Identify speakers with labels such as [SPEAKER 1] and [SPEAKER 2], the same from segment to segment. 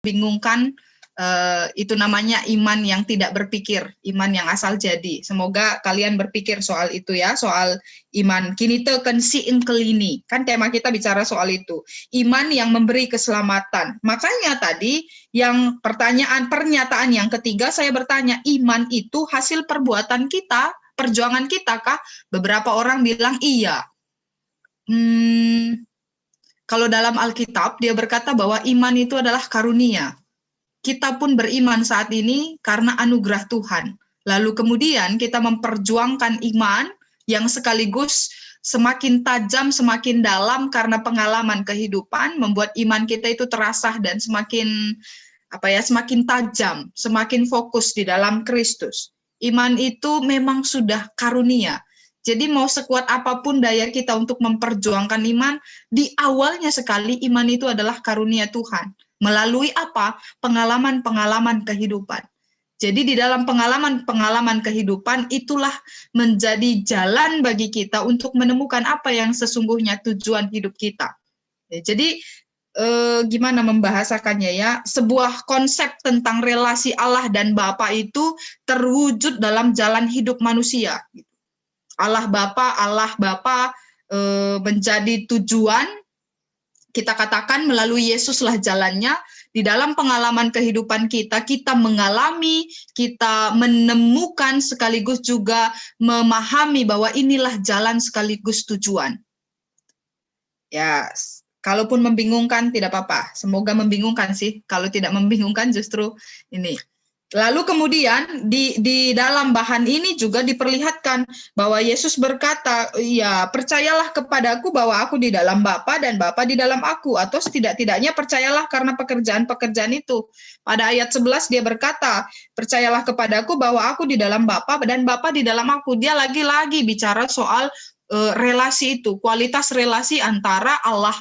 [SPEAKER 1] bingungkan, itu namanya iman yang tidak berpikir, iman yang asal jadi. Semoga kalian berpikir soal itu ya, soal iman. Kini teken si engkelini, kan tema kita bicara soal itu. Iman yang memberi keselamatan. Makanya tadi yang pernyataan yang ketiga saya bertanya, iman itu hasil perbuatan kita, perjuangan kita kah? Beberapa orang bilang iya. Kalau dalam Alkitab dia berkata bahwa iman itu adalah karunia. Kita pun beriman saat ini karena anugerah Tuhan. Lalu kemudian kita memperjuangkan iman yang sekaligus semakin tajam, semakin dalam karena pengalaman kehidupan, membuat iman kita itu terasah dan semakin semakin tajam, semakin fokus di dalam Kristus. Iman itu memang sudah karunia. Jadi mau sekuat apapun daya kita untuk memperjuangkan iman, di awalnya sekali iman itu adalah karunia Tuhan. Melalui apa? Pengalaman-pengalaman kehidupan. Jadi di dalam pengalaman-pengalaman kehidupan itulah menjadi jalan bagi kita untuk menemukan apa yang sesungguhnya tujuan hidup kita. Jadi gimana membahasakannya ya? Sebuah konsep tentang relasi Allah dan Bapa itu terwujud dalam jalan hidup manusia. Allah Bapa menjadi tujuan. Kita katakan melalui Yesuslah jalannya. Di dalam pengalaman kehidupan kita, kita mengalami, kita menemukan sekaligus juga memahami bahwa inilah jalan sekaligus tujuan. Ya, kalaupun membingungkan tidak apa-apa. Semoga membingungkan sih. Kalau tidak membingungkan justru ini. Lalu kemudian di dalam bahan ini juga diperlihatkan bahwa Yesus berkata, ya percayalah kepadaku bahwa aku di dalam Bapa dan Bapa di dalam aku, atau setidak-tidaknya percayalah karena pekerjaan-pekerjaan itu. Pada ayat 11 dia berkata, percayalah kepadaku bahwa aku di dalam Bapa dan Bapa di dalam aku. Dia lagi-lagi bicara soal relasi itu, kualitas relasi antara Allah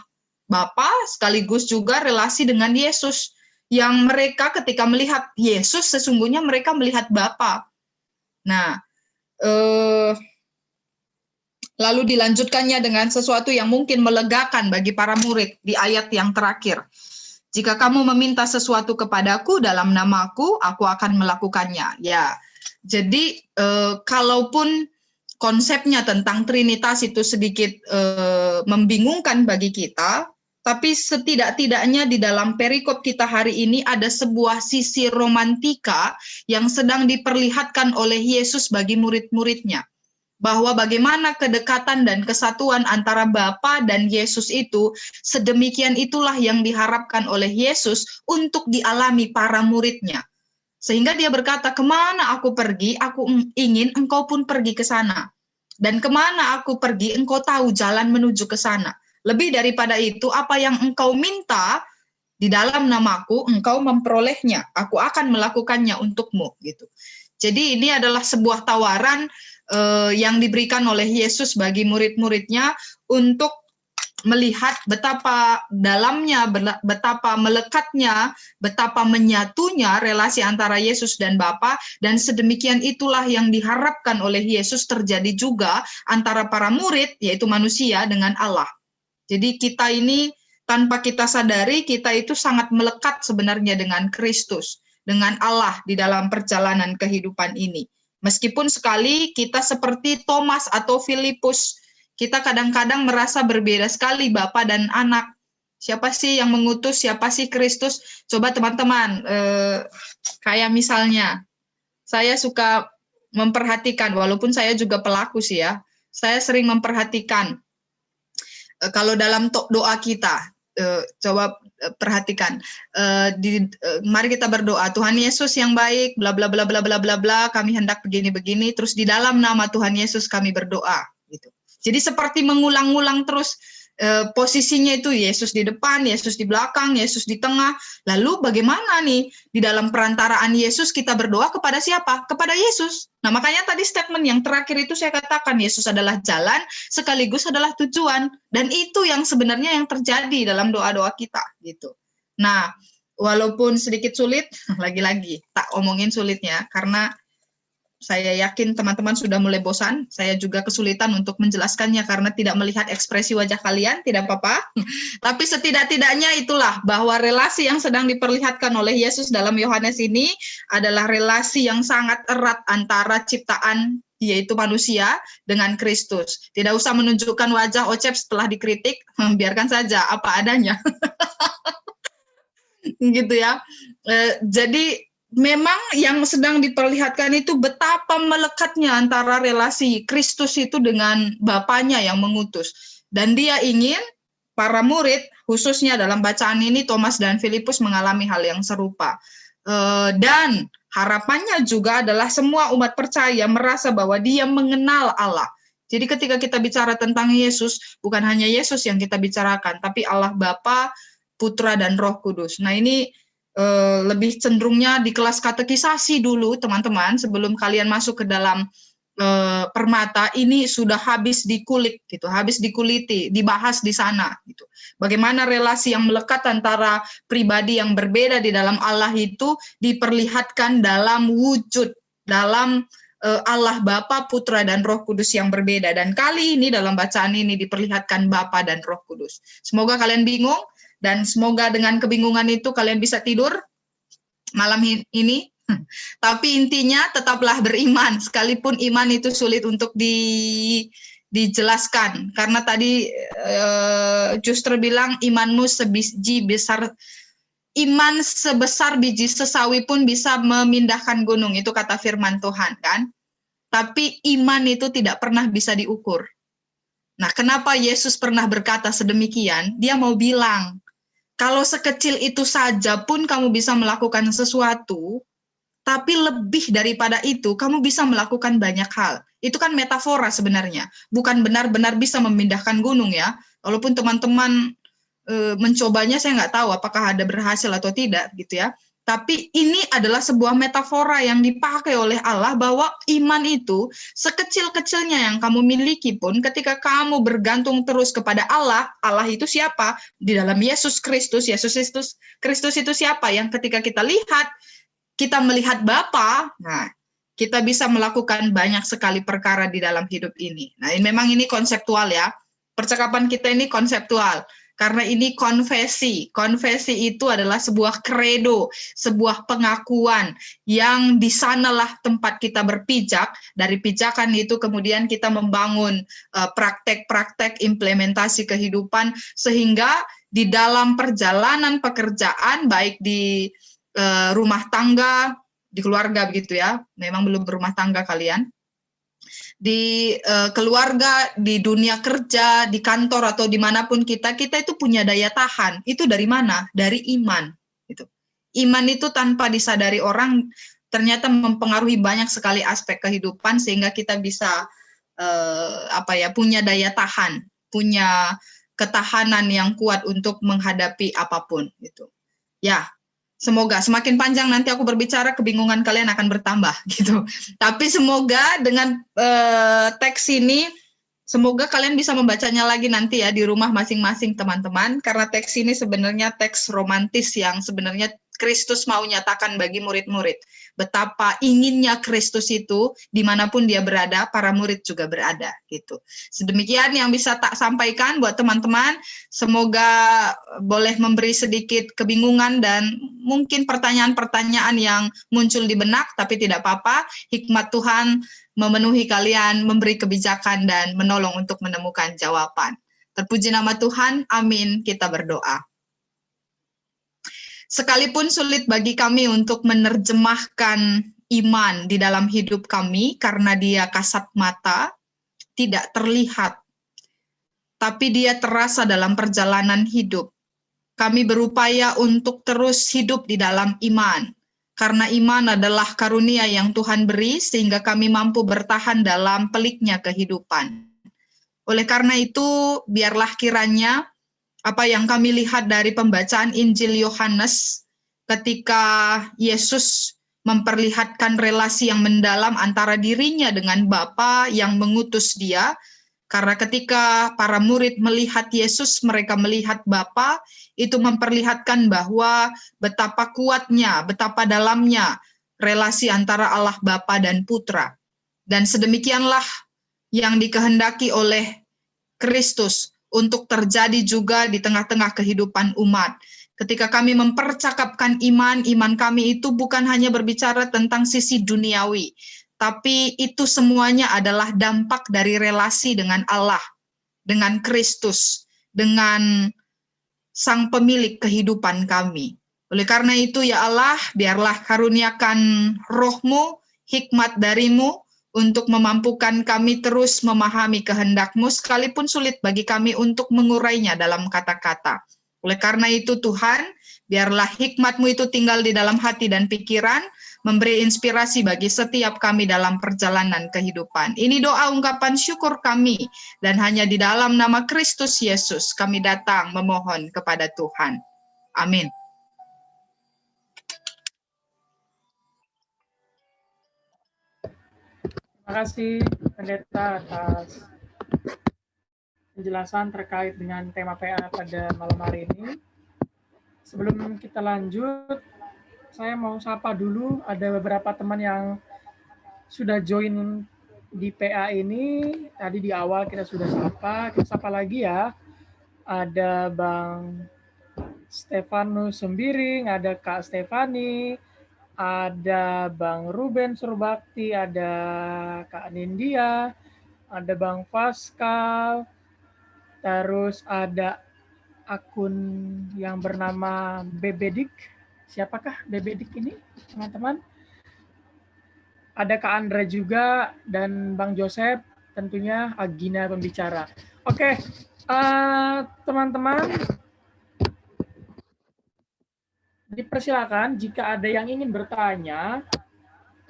[SPEAKER 1] Bapa sekaligus juga relasi dengan Yesus. Yang mereka ketika melihat Yesus, sesungguhnya mereka melihat Bapa. Nah, lalu dilanjutkannya dengan sesuatu yang mungkin melegakan bagi para murid di ayat yang terakhir. Jika kamu meminta sesuatu kepadaku dalam namaku, aku akan melakukannya. Ya, jadi kalaupun konsepnya tentang Trinitas itu sedikit membingungkan bagi kita, tapi setidak-tidaknya di dalam perikop kita hari ini ada sebuah sisi romantika yang sedang diperlihatkan oleh Yesus bagi murid-muridnya. Bahwa bagaimana kedekatan dan kesatuan antara Bapa dan Yesus itu, sedemikian itulah yang diharapkan oleh Yesus untuk dialami para muridnya. Sehingga dia berkata, kemana aku pergi, aku ingin engkau pun pergi ke sana. Dan kemana aku pergi, engkau tahu jalan menuju ke sana. Lebih daripada itu, apa yang engkau minta di dalam namaku, engkau memperolehnya. Aku akan melakukannya untukmu. Gitu. Jadi ini adalah sebuah tawaran yang diberikan oleh Yesus bagi murid-muridnya untuk melihat betapa dalamnya, betapa melekatnya, betapa menyatunya relasi antara Yesus dan Bapa, dan sedemikian itulah yang diharapkan oleh Yesus terjadi juga antara para murid, yaitu manusia, dengan Allah. Jadi kita ini tanpa kita sadari, kita itu sangat melekat sebenarnya dengan Kristus, dengan Allah di dalam perjalanan kehidupan ini. Meskipun sekali kita seperti Thomas atau Filipus, kita kadang-kadang merasa berbeda sekali Bapa dan Anak. Siapa sih yang mengutus, siapa sih Kristus? Coba teman-teman, kayak misalnya, saya suka memperhatikan, walaupun saya juga pelaku sih ya, saya sering memperhatikan, kalau dalam doa kita, coba perhatikan, mari kita berdoa, Tuhan Yesus yang baik, bla bla bla bla bla bla bla, kami hendak begini-begini, terus di dalam nama Tuhan Yesus kami berdoa, gitu. Jadi seperti mengulang-ulang terus posisinya itu Yesus di depan, Yesus di belakang, Yesus di tengah. Lalu bagaimana nih di dalam perantaraan Yesus kita berdoa kepada siapa? Kepada Yesus. Nah makanya tadi statement yang terakhir itu saya katakan Yesus adalah jalan sekaligus adalah tujuan. Dan itu yang sebenarnya yang terjadi dalam doa-doa kita gitu. Nah walaupun sedikit sulit, lagi-lagi tak omongin sulitnya karena Saya yakin teman-teman sudah mulai bosan. Saya juga kesulitan untuk menjelaskannya karena tidak melihat ekspresi wajah kalian, tidak apa-apa. Tapi setidak-tidaknya itulah bahwa relasi yang sedang diperlihatkan oleh Yesus dalam Yohanes ini adalah relasi yang sangat erat antara ciptaan, yaitu manusia, dengan Kristus. Tidak usah menunjukkan wajah Ocep setelah dikritik, biarkan saja apa adanya. Gitu ya. Jadi memang yang sedang diperlihatkan itu betapa melekatnya antara relasi Kristus itu dengan Bapanya yang mengutus. Dan dia ingin para murid, khususnya dalam bacaan ini Thomas dan Filipus mengalami hal yang serupa. Dan harapannya juga adalah semua umat percaya merasa bahwa dia mengenal Allah. Jadi ketika kita bicara tentang Yesus, bukan hanya Yesus yang kita bicarakan, tapi Allah Bapa, Putra, dan Roh Kudus. Nah ini lebih cenderungnya di kelas katekisasi dulu, teman-teman, sebelum kalian masuk ke dalam permata, ini sudah habis dikulik, gitu, habis dikuliti, dibahas di sana, gitu. Bagaimana relasi yang melekat antara pribadi yang berbeda di dalam Allah itu diperlihatkan dalam wujud, dalam Allah Bapa, Putra, dan Roh Kudus yang berbeda. Dan kali ini dalam bacaan ini diperlihatkan Bapa dan Roh Kudus. Semoga kalian bingung. Dan semoga dengan kebingungan itu kalian bisa tidur malam ini. Tapi intinya tetaplah beriman, sekalipun iman itu sulit untuk dijelaskan. Karena tadi Justru bilang imanmu iman sebesar biji sesawi pun bisa memindahkan gunung. Itu kata firman Tuhan kan. Tapi iman itu tidak pernah bisa diukur. Nah, kenapa Yesus pernah berkata sedemikian? Dia mau bilang, kalau sekecil itu saja pun kamu bisa melakukan sesuatu, tapi lebih daripada itu, kamu bisa melakukan banyak hal. Itu kan metafora sebenarnya, bukan benar-benar bisa memindahkan gunung ya. Walaupun teman-teman mencobanya, saya nggak tahu apakah ada berhasil atau tidak, gitu ya. Tapi ini adalah sebuah metafora yang dipakai oleh Allah bahwa iman itu sekecil-kecilnya yang kamu miliki pun ketika kamu bergantung terus kepada Allah, Allah itu siapa? Di dalam Yesus Kristus, Kristus itu siapa? Yang ketika kita lihat, kita melihat Bapa, nah kita bisa melakukan banyak sekali perkara di dalam hidup ini. Nah, memang ini konseptual ya. Percakapan kita ini konseptual. Karena ini konfesi. Konfesi itu adalah sebuah kredo, sebuah pengakuan yang di sanalah tempat kita berpijak. Dari pijakan itu kemudian kita membangun praktek-praktek implementasi kehidupan sehingga di dalam perjalanan pekerjaan, baik di rumah tangga, di keluarga begitu ya. Memang belum berumah tangga kalian. Di keluarga, di dunia kerja, di kantor atau dimanapun kita itu punya daya tahan. Itu dari mana? Dari iman. Gitu. Iman itu tanpa disadari orang ternyata mempengaruhi banyak sekali aspek kehidupan sehingga kita bisa punya daya tahan, punya ketahanan yang kuat untuk menghadapi apapun. Gitu. Ya. Semoga semakin panjang nanti aku berbicara, kebingungan kalian akan bertambah gitu. Tapi semoga dengan teks ini, semoga kalian bisa membacanya lagi nanti ya di rumah masing-masing teman-teman. Karena teks ini sebenarnya teks romantis yang sebenarnya Kristus mau nyatakan bagi murid-murid. Betapa inginnya Kristus itu dimanapun dia berada, para murid juga berada gitu. Sedemikian yang bisa tak sampaikan buat teman-teman. Semoga boleh memberi sedikit kebingungan dan mungkin pertanyaan-pertanyaan yang muncul di benak, tapi tidak apa-apa. Hikmat Tuhan memenuhi kalian, memberi kebijakan dan menolong untuk menemukan jawaban. Terpuji nama Tuhan, amin. Kita berdoa. Sekalipun sulit bagi kami untuk menerjemahkan iman di dalam hidup kami karena dia kasat mata, tidak terlihat, tapi dia terasa dalam perjalanan hidup. Kami berupaya untuk terus hidup di dalam iman, karena iman adalah karunia yang Tuhan beri sehingga kami mampu bertahan dalam peliknya kehidupan. Oleh karena itu, biarlah kiranya apa yang kami lihat dari pembacaan Injil Yohanes ketika Yesus memperlihatkan relasi yang mendalam antara dirinya dengan Bapa yang mengutus dia. Karena ketika para murid melihat Yesus, mereka melihat Bapa, itu memperlihatkan bahwa betapa kuatnya, betapa dalamnya relasi antara Allah Bapa dan Putra. Dan sedemikianlah yang dikehendaki oleh Kristus untuk terjadi juga di tengah-tengah kehidupan umat. Ketika kami mempercakapkan iman, iman kami itu bukan hanya berbicara tentang sisi duniawi, tapi itu semuanya adalah dampak dari relasi dengan Allah, dengan Kristus, dengan Sang Pemilik kehidupan kami. Oleh karena itu, ya Allah, biarlah karuniakan roh-Mu, hikmat dari-Mu, untuk memampukan kami terus memahami kehendak-Mu, sekalipun sulit bagi kami untuk mengurainya dalam kata-kata. Oleh karena itu Tuhan, biarlah hikmat-Mu itu tinggal di dalam hati dan pikiran, memberi inspirasi bagi setiap kami dalam perjalanan kehidupan. Ini doa ungkapan syukur kami, dan hanya di dalam nama Kristus Yesus kami datang memohon kepada Tuhan. Amin.
[SPEAKER 2] Terima kasih Pendeta atas penjelasan terkait dengan tema PA pada malam hari ini. Sebelum kita lanjut, saya mau sapa dulu, ada beberapa teman yang sudah join di PA ini. Tadi di awal kita sudah sapa, kita sapa lagi ya. Ada Bang Stefanus Sembiring, ada Kak Stefani, ada Bang Ruben Surbakti, ada Kak Nindya, ada Bang Pascal, terus ada akun yang bernama Bebedik. Siapakah Bebedik ini, teman-teman? Ada Kak Andra juga, dan Bang Joseph, tentunya Agina pembicara. Oke, teman-teman, dipersilakan jika ada yang ingin bertanya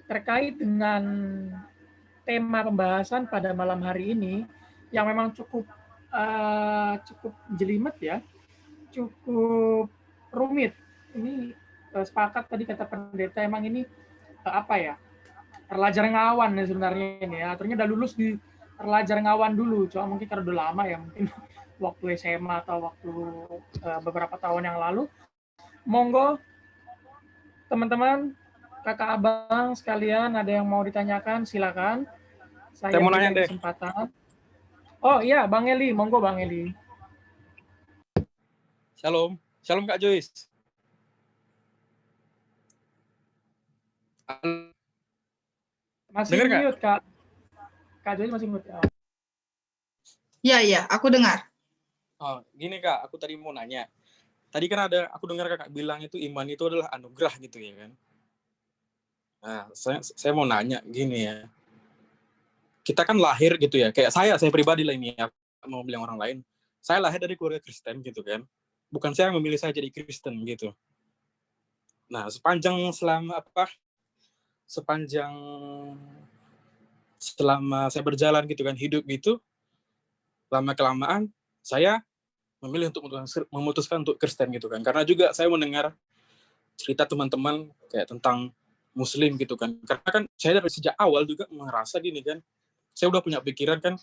[SPEAKER 2] terkait dengan tema pembahasan pada malam hari ini yang memang cukup jelimet ya, cukup rumit. Ini sepakat tadi kata pendeta, emang ini terlajar ngawan ya sebenarnya ini ya. Aturnya udah lulus di terlajar ngawan dulu, cuma mungkin karena udah lama ya, mungkin waktu SMA atau waktu beberapa tahun yang lalu. Monggo teman-teman, kakak abang sekalian, ada yang mau ditanyakan silakan. Saya mau nanya deh. Kesempatan. Oh iya, Bang Eli, monggo Bang Eli.
[SPEAKER 3] Shalom, shalom Kak Joyce.
[SPEAKER 2] Masih dengar, mute Kak. Kak Joyce masih mute.
[SPEAKER 1] Ya, aku dengar.
[SPEAKER 3] Oh, gini Kak, aku tadi mau nanya. Tadi kan aku dengar Kakak bilang itu iman itu adalah anugerah gitu ya kan. Nah, saya mau nanya gini ya. Kita kan lahir gitu ya, kayak saya pribadi lah ini ya, mau bilang orang lain. Saya lahir dari keluarga Kristen gitu kan. Bukan saya yang memilih saya jadi Kristen gitu. Nah, selama saya berjalan gitu kan, hidup gitu, lama-kelamaan saya memilih untuk memutuskan untuk Kristen gitu kan. Karena juga saya mendengar cerita teman-teman kayak tentang Muslim gitu kan. Karena kan saya dari sejak awal juga merasa gini kan, saya udah punya pikiran kan,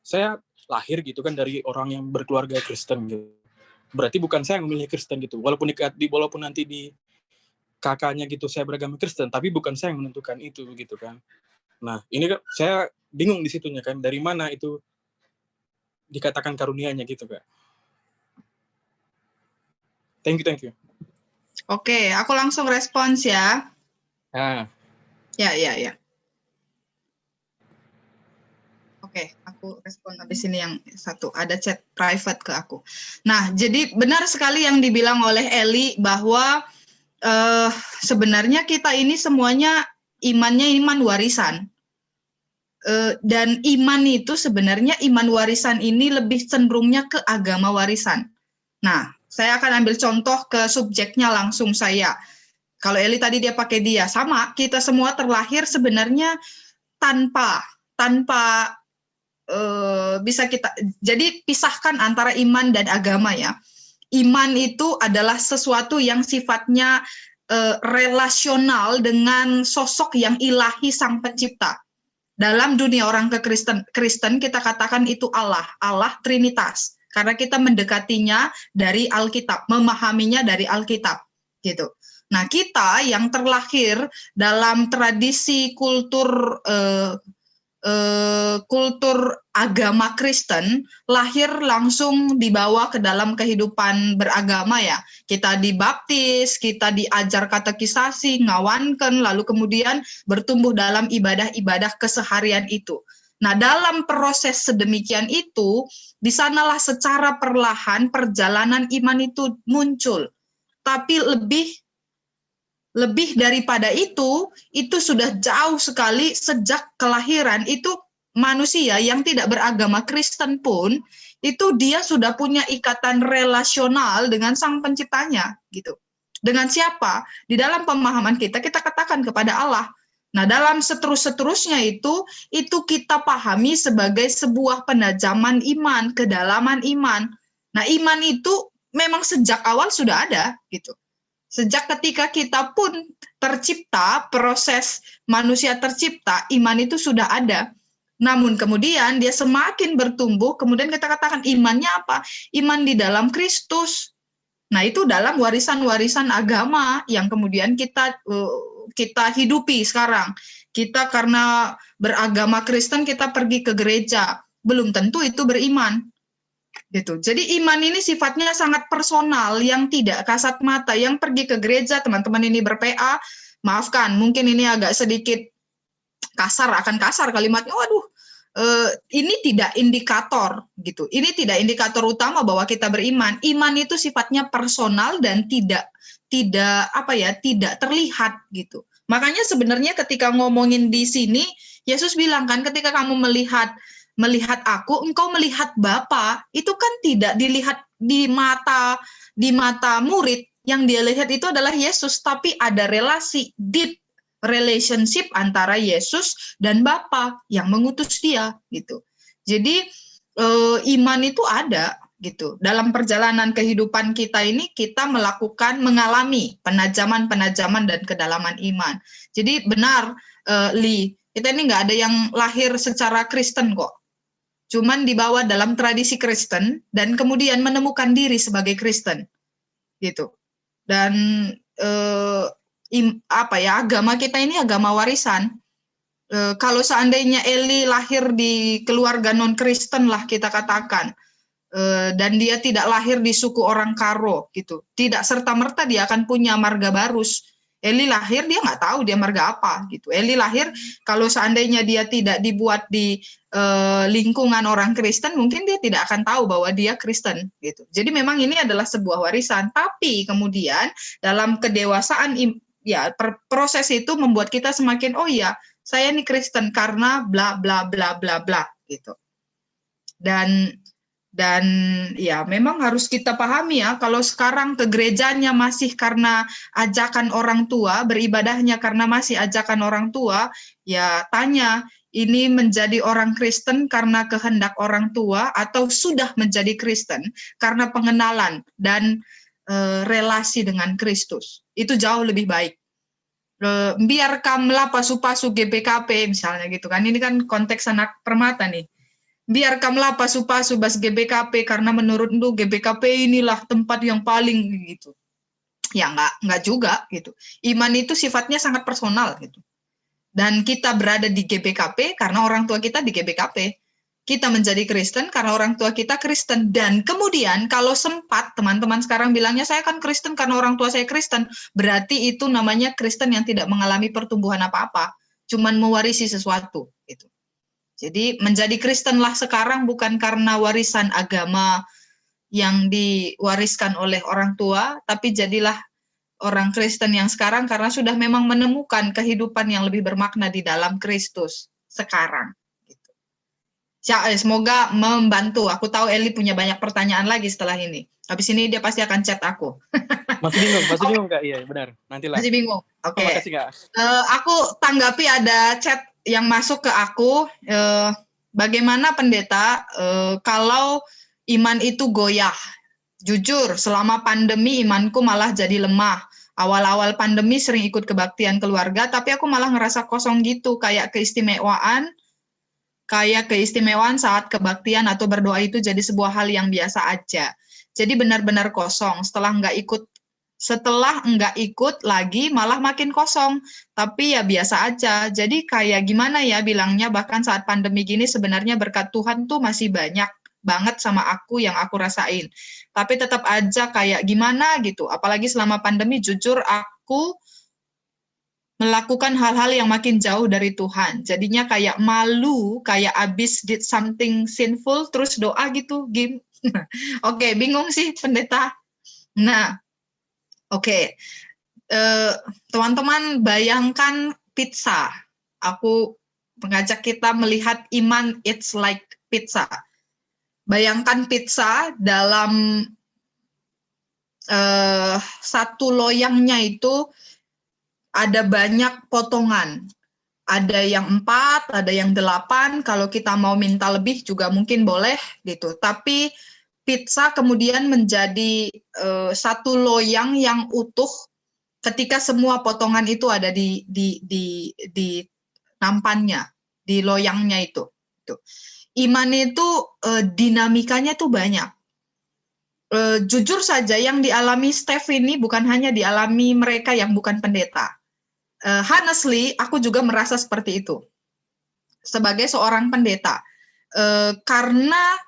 [SPEAKER 3] saya lahir gitu kan dari orang yang berkeluarga Kristen gitu. Berarti bukan saya yang memilih Kristen gitu. Walaupun nanti di kakaknya gitu saya beragama Kristen, tapi bukan saya yang menentukan itu gitu kan. Nah, ini kan saya bingung di situnya kan, dari mana itu dikatakan karunianya gitu Kak. Thank you.
[SPEAKER 1] Oke, aku langsung respons ya. Ya. Oke, aku respon habis ini yang satu. Ada chat private ke aku. Nah, jadi benar sekali yang dibilang oleh Eli bahwa sebenarnya kita ini semuanya imannya iman warisan. Dan iman itu sebenarnya iman warisan ini lebih cenderungnya ke agama warisan. Nah, saya akan ambil contoh ke subjeknya langsung saya. Kalau Eli tadi dia pakai dia, sama, kita semua terlahir sebenarnya tanpa bisa kita, jadi pisahkan antara iman dan agama ya. Iman itu adalah sesuatu yang sifatnya relasional dengan sosok yang ilahi Sang Pencipta. Dalam dunia orang Kristen kita katakan itu Allah Trinitas. Karena kita mendekatinya dari Alkitab, memahaminya dari Alkitab. gitu. Nah, kita yang terlahir dalam tradisi kultur kultur agama Kristen, lahir langsung dibawa ke dalam kehidupan beragama ya. Kita dibaptis, kita diajar katekisasi, ngawanken, lalu kemudian bertumbuh dalam ibadah-ibadah keseharian itu. Nah, dalam proses sedemikian itu, di sanalah secara perlahan perjalanan iman itu muncul. Tapi lebih daripada itu sudah jauh sekali sejak kelahiran. Itu manusia yang tidak beragama Kristen pun, itu dia sudah punya ikatan relasional dengan Sang Penciptanya, gitu. Dengan siapa? Di dalam pemahaman kita katakan kepada Allah. Nah, dalam seterusnya itu kita pahami sebagai sebuah penajaman iman, kedalaman iman. Nah, iman itu memang sejak awal sudah ada, gitu. Sejak ketika kita pun tercipta, proses manusia tercipta, iman itu sudah ada. Namun kemudian dia semakin bertumbuh, kemudian kita katakan imannya apa? Iman di dalam Kristus. Nah, itu dalam warisan-warisan agama yang kemudian kita hidupi sekarang. Kita karena beragama Kristen, kita pergi ke gereja. Belum tentu itu beriman. Gitu. Jadi iman ini sifatnya sangat personal, yang tidak kasat mata. Yang pergi ke gereja, teman-teman ini ber-PA, maafkan, mungkin ini agak sedikit akan kasar kalimatnya. Waduh, ini tidak indikator gitu. Ini tidak indikator utama bahwa kita beriman. Iman itu sifatnya personal dan tidak terlihat gitu. Makanya sebenarnya ketika ngomongin di sini, Yesus bilang kan, ketika kamu melihat aku, engkau melihat Bapa. Itu kan tidak dilihat di mata murid. Yang dia lihat itu adalah Yesus, tapi ada relasi, deep relationship antara Yesus dan Bapa yang mengutus dia, gitu. Jadi iman itu ada, gitu. Dalam perjalanan kehidupan kita ini, kita mengalami penajaman dan kedalaman iman. Jadi benar, Li, kita ini nggak ada yang lahir secara Kristen kok. Cuman dibawa dalam tradisi Kristen dan kemudian menemukan diri sebagai Kristen, gitu. Dan agama kita ini agama warisan. Kalau seandainya Eli lahir di keluarga non Kristen lah kita katakan, dan dia tidak lahir di suku orang Karo, gitu, tidak serta merta dia akan punya marga barus. Eli lahir dia nggak tahu dia marga apa, gitu. Eli lahir kalau seandainya dia tidak dibuat di lingkungan orang Kristen, mungkin dia tidak akan tahu bahwa dia Kristen, gitu. Jadi memang ini adalah sebuah warisan. Tapi kemudian dalam kedewasaan, ya proses itu membuat kita semakin, oh ya, saya ini Kristen karena bla bla bla bla bla, gitu. Dan ya memang harus kita pahami ya, kalau sekarang ke gerejanya masih karena ajakan orang tua, beribadahnya karena masih ajakan orang tua, ya tanya, ini menjadi orang Kristen karena kehendak orang tua atau sudah menjadi Kristen karena pengenalan dan relasi dengan Kristus. Itu jauh lebih baik. Biarkanlah pasu-pasu GBKP misalnya gitu kan, ini kan konteks anak permata nih. Biarkanlah pasu-pasu bas GBKP karena menurut lu GBKP inilah tempat yang paling gitu. Ya enggak juga gitu. Iman itu sifatnya sangat personal gitu. Dan kita berada di GBKP karena orang tua kita di GBKP. Kita menjadi Kristen karena orang tua kita Kristen. Dan kemudian kalau sempat teman-teman sekarang bilangnya saya kan Kristen karena orang tua saya Kristen, berarti itu namanya Kristen yang tidak mengalami pertumbuhan apa-apa, cuman mewarisi sesuatu gitu. Jadi menjadi Kristenlah sekarang bukan karena warisan agama yang diwariskan oleh orang tua, tapi jadilah orang Kristen yang sekarang karena sudah memang menemukan kehidupan yang lebih bermakna di dalam Kristus sekarang. Gitu. Semoga membantu. Aku tahu Eli punya banyak pertanyaan lagi setelah ini. Habis ini dia pasti akan chat aku.
[SPEAKER 3] Masih bingung Kak? Iya benar. Nantilah.
[SPEAKER 1] Masih bingung. Oke.
[SPEAKER 3] Makasih Kak.
[SPEAKER 1] Aku tanggapi ada chat yang masuk ke aku. Bagaimana pendeta kalau iman itu goyah? Jujur, selama pandemi imanku malah jadi lemah. Awal-awal pandemi sering ikut kebaktian keluarga, tapi aku malah ngerasa kosong gitu, kayak keistimewaan saat kebaktian atau berdoa itu jadi sebuah hal yang biasa aja. Jadi benar-benar kosong setelah nggak ikut Setelah enggak ikut lagi malah makin kosong. Tapi ya biasa aja. Jadi kayak gimana ya bilangnya, bahkan saat pandemi gini sebenarnya berkat Tuhan tuh masih banyak banget sama aku yang aku rasain. Tapi tetap aja kayak gimana gitu. Apalagi selama pandemi jujur aku melakukan hal-hal yang makin jauh dari Tuhan. Jadinya kayak malu, kayak abis did something sinful terus doa gitu, Gim. Oke, bingung sih pendeta. Nah, oke. Teman-teman bayangkan pizza. Aku mengajak kita melihat iman it's like pizza. Bayangkan pizza dalam satu loyangnya itu ada banyak potongan. Ada yang 4, ada yang 8. Kalau kita mau minta lebih juga mungkin boleh gitu. Tapi pizza kemudian menjadi satu loyang yang utuh ketika semua potongan itu ada di nampannya, di loyangnya itu. Iman itu dinamikanya tuh banyak. Jujur saja yang dialami Steph ini bukan hanya dialami mereka yang bukan pendeta. Honestly, aku juga merasa seperti itu sebagai seorang pendeta. Karena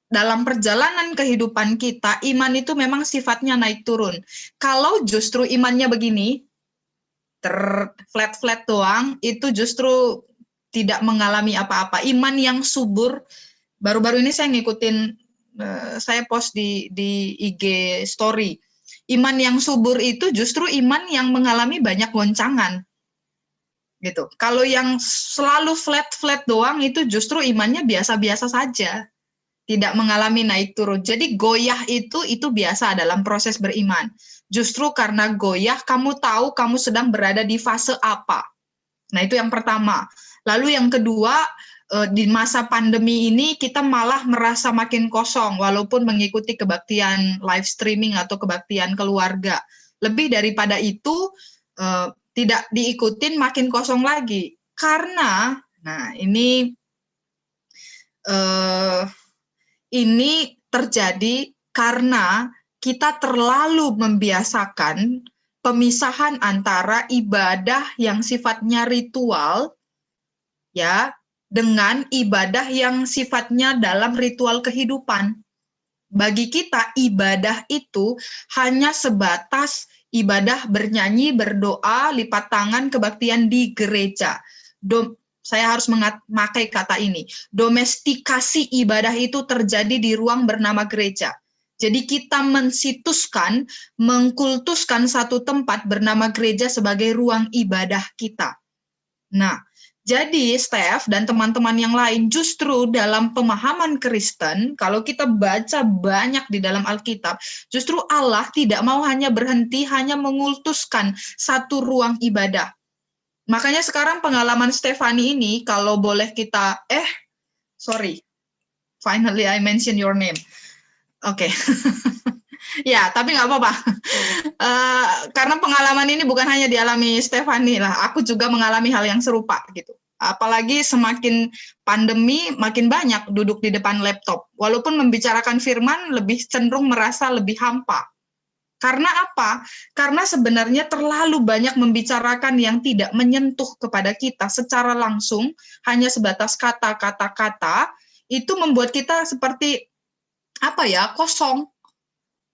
[SPEAKER 1] dalam perjalanan kehidupan kita, iman itu memang sifatnya naik turun. Kalau justru imannya begini, flat-flat doang, itu justru tidak mengalami apa-apa. Iman yang subur, baru-baru ini saya ngikutin, saya post di IG story. Iman yang subur itu justru iman yang mengalami banyak goncangan. Gitu. Kalau yang selalu flat-flat doang, itu justru imannya biasa-biasa saja. Tidak mengalami naik turun. Jadi goyah itu biasa dalam proses beriman. Justru karena goyah, kamu tahu kamu sedang berada di fase apa. Nah, itu yang pertama. Lalu yang kedua, di masa pandemi ini kita malah merasa makin kosong, walaupun mengikuti kebaktian live streaming atau kebaktian keluarga. Lebih daripada itu, tidak diikutin makin kosong lagi. Karena, nah ini terjadi karena kita terlalu membiasakan pemisahan antara ibadah yang sifatnya ritual ya dengan ibadah yang sifatnya dalam ritual kehidupan. Bagi kita ibadah itu hanya sebatas ibadah bernyanyi, berdoa, lipat tangan, kebaktian di gereja. Saya harus memakai kata ini. Domestikasi ibadah itu terjadi di ruang bernama gereja. Jadi kita mensituskan, mengkultuskan satu tempat bernama gereja sebagai ruang ibadah kita. Nah, jadi Steph dan teman-teman yang lain justru dalam pemahaman Kristen, kalau kita baca banyak di dalam Alkitab, justru Allah tidak mau hanya berhenti, hanya mengultuskan satu ruang ibadah. Makanya sekarang pengalaman Stefani ini, kalau boleh kita, sorry, finally I mention your name. Oke. Ya, tapi nggak apa-apa. Karena pengalaman ini bukan hanya dialami Stefani lah, aku juga mengalami hal yang serupa gitu. Apalagi semakin pandemi, makin banyak duduk di depan laptop. Walaupun membicarakan firman, lebih cenderung merasa lebih hampa. Karena apa? Karena sebenarnya terlalu banyak membicarakan yang tidak menyentuh kepada kita secara langsung, hanya sebatas kata-kata, itu membuat kita seperti, kosong.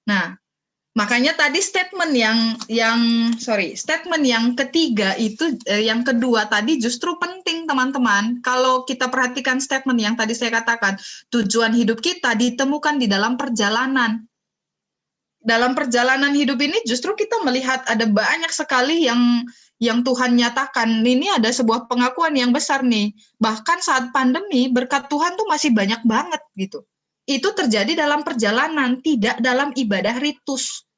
[SPEAKER 1] Nah, makanya tadi statement yang ketiga itu, yang kedua tadi justru penting teman-teman. Kalau kita perhatikan statement yang tadi saya katakan, tujuan hidup kita ditemukan di dalam perjalanan. Dalam perjalanan hidup ini justru kita melihat ada banyak sekali yang Tuhan nyatakan. Ini ada sebuah pengakuan yang besar nih. Bahkan saat pandemi, berkat Tuhan tuh masih banyak banget gitu. Itu terjadi dalam perjalanan, tidak dalam ibadah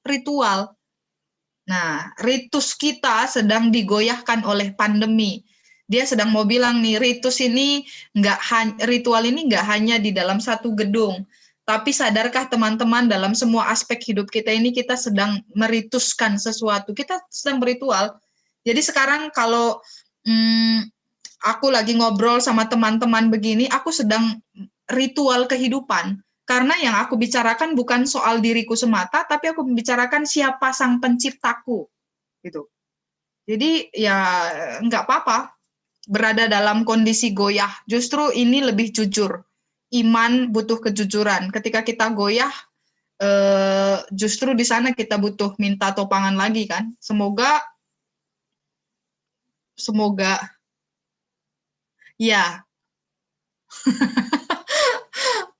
[SPEAKER 1] ritual. Nah, ritus kita sedang digoyahkan oleh pandemi. Dia sedang mau bilang nih, ritual ini nggak hanya di dalam satu gedung. Tapi sadarkah teman-teman dalam semua aspek hidup kita ini kita sedang merituskan sesuatu. Kita sedang berritual. Jadi sekarang kalau aku lagi ngobrol sama teman-teman begini, aku sedang ritual kehidupan. Karena yang aku bicarakan bukan soal diriku semata, tapi aku membicarakan siapa sang penciptaku, gitu. Jadi ya nggak apa-apa berada dalam kondisi goyah. Justru ini lebih jujur. Iman butuh kejujuran. Ketika kita goyah, justru di sana kita butuh minta topangan lagi kan. Semoga ya.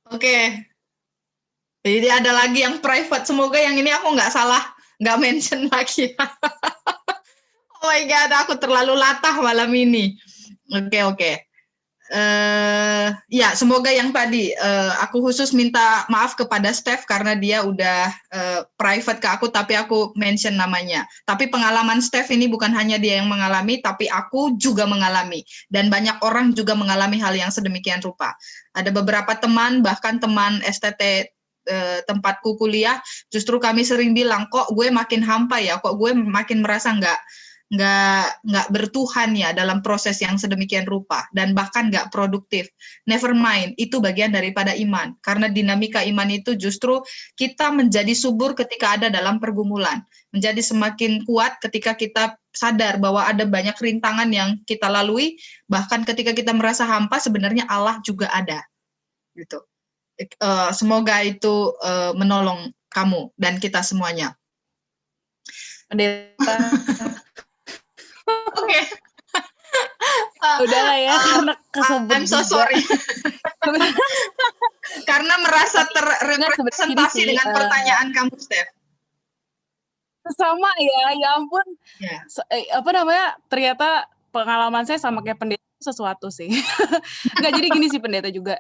[SPEAKER 1] Oke. Jadi ada lagi yang private. Semoga yang ini aku nggak salah, nggak mention lagi. Oh my God, aku terlalu latah malam ini. Oke. Ya, semoga yang tadi, aku khusus minta maaf kepada Steph karena dia udah private ke aku, tapi aku mention namanya. Tapi pengalaman Steph ini bukan hanya dia yang mengalami, tapi aku juga mengalami. Dan banyak orang juga mengalami hal yang sedemikian rupa. Ada beberapa teman, bahkan teman STT tempatku kuliah, justru kami sering bilang, kok gue makin hampa ya, kok gue makin merasa nggak bertuhan ya dalam proses yang sedemikian rupa, dan bahkan nggak produktif. Never mind, itu bagian daripada iman. Karena dinamika iman itu justru kita menjadi subur ketika ada dalam pergumulan, menjadi semakin kuat ketika kita sadar bahwa ada banyak rintangan yang kita lalui, bahkan ketika kita merasa hampa, sebenarnya Allah juga ada. Gitu. Semoga itu menolong kamu dan kita semuanya.
[SPEAKER 4] Pendeta.
[SPEAKER 1] Oke.
[SPEAKER 4] Udahlah ya, karena kesebut
[SPEAKER 1] I'm so
[SPEAKER 4] juga.
[SPEAKER 1] sorry. Karena merasa terrepresentasi dengan pertanyaan kamu, Steph.
[SPEAKER 4] Sama ya ampun.
[SPEAKER 1] Yeah.
[SPEAKER 4] Ternyata pengalaman saya sama kayak pendeta sesuatu sih. Nggak, jadi gini sih pendeta juga.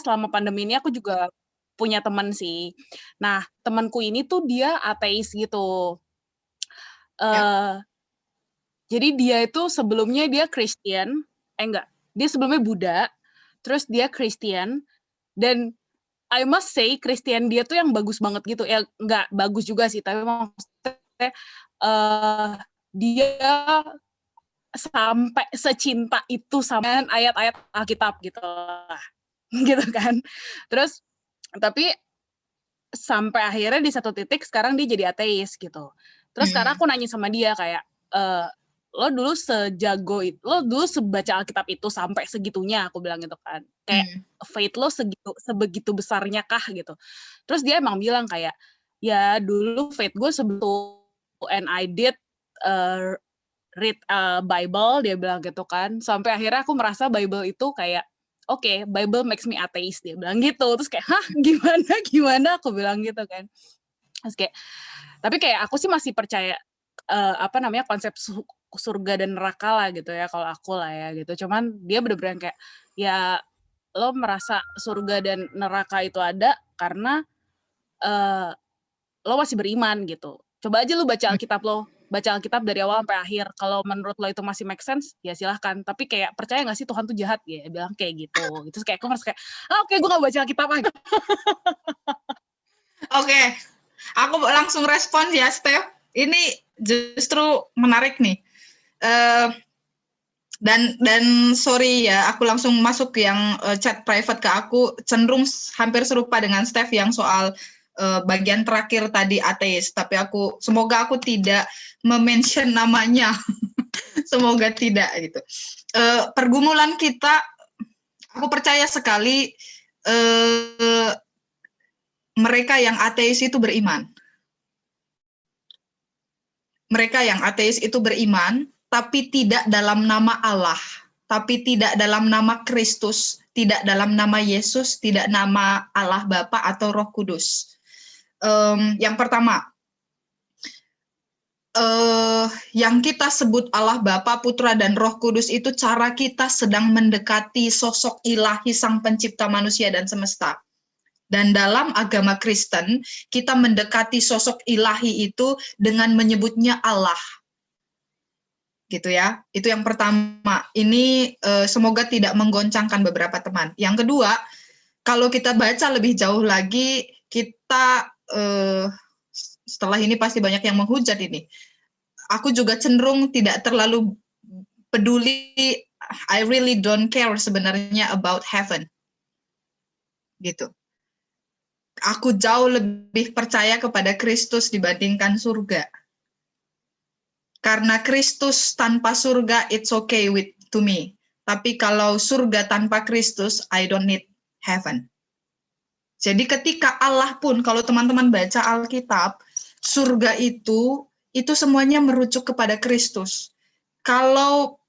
[SPEAKER 4] Selama pandemi ini aku juga punya teman sih. Nah, temanku ini tuh dia ateis gitu. Jadi dia itu sebelumnya dia Christian, dia sebelumnya Buddha, terus dia Christian, dan I must say Christian dia tuh yang bagus banget gitu. Ya nggak bagus juga sih, tapi maksudnya dia sampai secinta itu sama ayat-ayat Alkitab gitu lah. Gitu kan. Terus tapi sampai akhirnya di satu titik sekarang dia jadi ateis gitu. Terus sekarang aku nanya sama dia kayak, lo dulu sejago itu, lo dulu sebaca Alkitab itu sampai segitunya, aku bilang gitu kan. Kayak faith lo sebegitu besarnya kah gitu. Terus dia emang bilang kayak, ya dulu faith gue sebetul, and I did read Bible, dia bilang gitu kan. Sampai akhirnya aku merasa Bible itu kayak, oke, Bible makes me atheist, dia bilang gitu. Terus kayak, hah gimana, aku bilang gitu kan. Terus kayak, tapi kayak aku sih masih percaya, konsep surga dan neraka lah gitu ya, kalau aku lah ya gitu. Cuman dia bener-bener kayak, ya lo merasa surga dan neraka itu ada karena lo masih beriman gitu. Coba aja lo baca Alkitab dari awal sampai akhir. Kalau menurut lo itu masih make sense, ya silahkan. Tapi kayak percaya nggak sih Tuhan tuh jahat? Ya bilang kayak gitu. Terus kayak aku merasa kayak, oke, gue nggak baca Alkitab aja.
[SPEAKER 1] Oke, aku langsung respon ya, Steph. Ini justru menarik nih. Dan sorry ya, aku langsung masuk yang chat private ke aku, cenderung hampir serupa dengan Steph yang soal bagian terakhir tadi ateis, tapi semoga aku tidak mention namanya. Semoga tidak gitu. Pergumulan kita, aku percaya sekali mereka yang ateis itu beriman. Mereka yang ateis itu beriman, tapi tidak dalam nama Allah, tapi tidak dalam nama Kristus, tidak dalam nama Yesus, tidak nama Allah Bapa atau Roh Kudus. Yang pertama, yang kita sebut Allah Bapa, Putra, dan Roh Kudus itu cara kita sedang mendekati sosok ilahi Sang Pencipta manusia dan semesta. Dan dalam agama Kristen, kita mendekati sosok ilahi itu dengan menyebutnya Allah. Gitu ya, itu yang pertama. Ini semoga tidak menggoncangkan beberapa teman. Yang kedua, kalau kita baca lebih jauh lagi, kita setelah ini pasti banyak yang menghujat ini. Aku juga cenderung tidak terlalu peduli, I really don't care sebenarnya about heaven. Gitu. aku jauh lebih percaya kepada Kristus dibandingkan surga. Karena Kristus tanpa surga, it's okay to me. Tapi kalau surga tanpa Kristus, I don't need heaven. Jadi ketika Allah pun, kalau teman-teman baca Alkitab, surga itu semuanya merujuk kepada Kristus. Kalau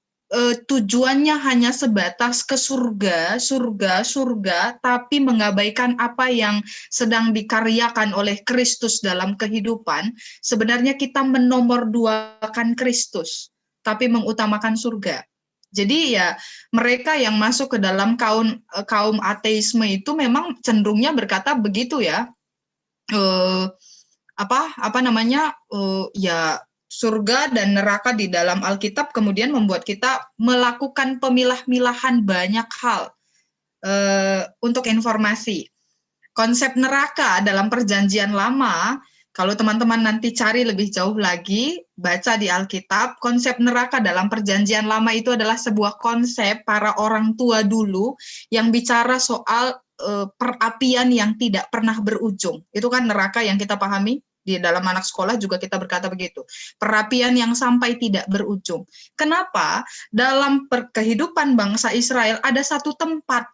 [SPEAKER 1] tujuannya hanya sebatas ke surga, tapi mengabaikan apa yang sedang dikaryakan oleh Kristus dalam kehidupan, sebenarnya kita menomorduakan Kristus, tapi mengutamakan surga. Jadi ya mereka yang masuk ke dalam kaum ateisme itu memang cenderungnya berkata begitu ya, ya surga dan neraka di dalam Alkitab kemudian membuat kita melakukan pemilah-milahan banyak hal. Untuk informasi, konsep neraka dalam Perjanjian Lama, kalau teman-teman nanti cari lebih jauh lagi, baca di Alkitab, konsep neraka dalam Perjanjian Lama itu adalah sebuah konsep para orang tua dulu yang bicara soal perapian yang tidak pernah berujung. Itu kan neraka yang kita pahami. Di dalam anak sekolah juga kita berkata begitu. Perapian yang sampai tidak berujung. Kenapa? Dalam kehidupan bangsa Israel ada satu tempat.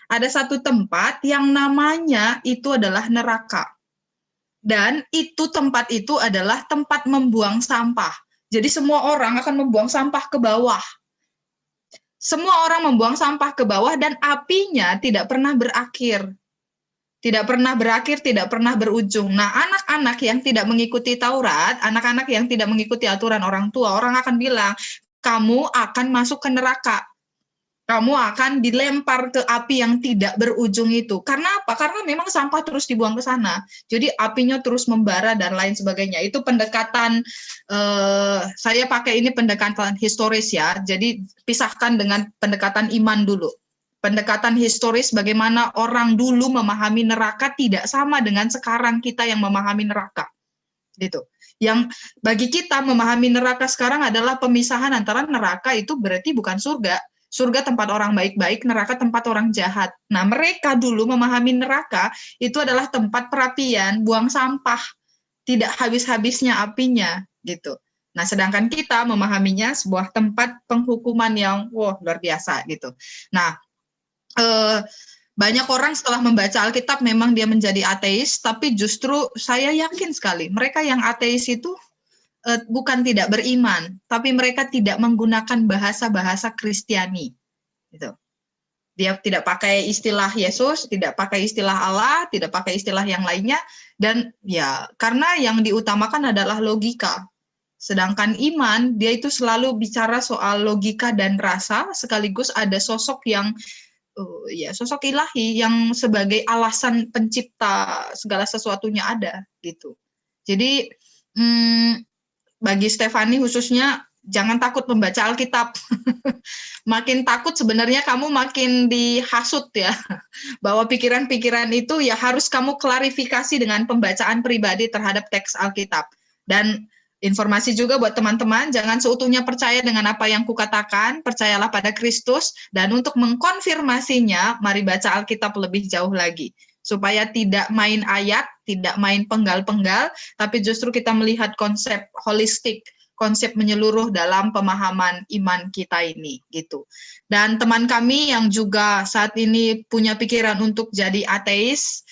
[SPEAKER 1] Ada satu tempat yang namanya itu adalah neraka. Dan tempat itu adalah tempat membuang sampah. Jadi semua orang akan membuang sampah ke bawah. Semua orang membuang sampah ke bawah dan apinya tidak pernah berakhir. Tidak pernah berakhir, tidak pernah berujung. Nah, anak-anak yang tidak mengikuti Taurat, anak-anak yang tidak mengikuti aturan orang tua, orang akan bilang, kamu akan masuk ke neraka. Kamu akan dilempar ke api yang tidak berujung itu. Karena apa? Karena memang sampah terus dibuang ke sana. Jadi apinya terus membara dan lain sebagainya. Itu pendekatan, saya pakai ini pendekatan historis ya. Jadi pisahkan dengan pendekatan iman dulu. Pendekatan historis bagaimana orang dulu memahami neraka tidak sama dengan sekarang kita yang memahami neraka. Gitu. Yang bagi kita memahami neraka sekarang adalah pemisahan antara neraka itu berarti bukan surga. Surga tempat orang baik-baik, neraka tempat orang jahat. Nah, mereka dulu memahami neraka itu adalah tempat perapian, buang sampah, tidak habis-habisnya apinya, gitu. Nah, sedangkan kita memahaminya sebuah tempat penghukuman yang luar biasa, gitu. Nah, banyak orang setelah membaca Alkitab memang dia menjadi ateis, tapi justru saya yakin sekali mereka yang ateis itu bukan tidak beriman, tapi mereka tidak menggunakan bahasa-bahasa Kristiani. Gitu. Dia tidak pakai istilah Yesus, tidak pakai istilah Allah, tidak pakai istilah yang lainnya, dan ya karena yang diutamakan adalah logika. Sedangkan iman, dia itu selalu bicara soal logika dan rasa, sekaligus ada sosok yang sosok ilahi yang sebagai alasan pencipta segala sesuatunya ada gitu. Jadi bagi Stefani khususnya jangan takut membaca Alkitab. Makin takut sebenarnya kamu makin dihasut ya. Bahwa pikiran-pikiran itu ya harus kamu klarifikasi dengan pembacaan pribadi terhadap teks Alkitab. Dan informasi juga buat teman-teman, jangan seutuhnya percaya dengan apa yang kukatakan, percayalah pada Kristus, dan untuk mengkonfirmasinya, mari baca Alkitab lebih jauh lagi. Supaya tidak main ayat, tidak main penggal-penggal, tapi justru kita melihat konsep holistik, konsep menyeluruh dalam pemahaman iman kita ini, gitu. Dan teman kami yang juga saat ini punya pikiran untuk jadi ateis,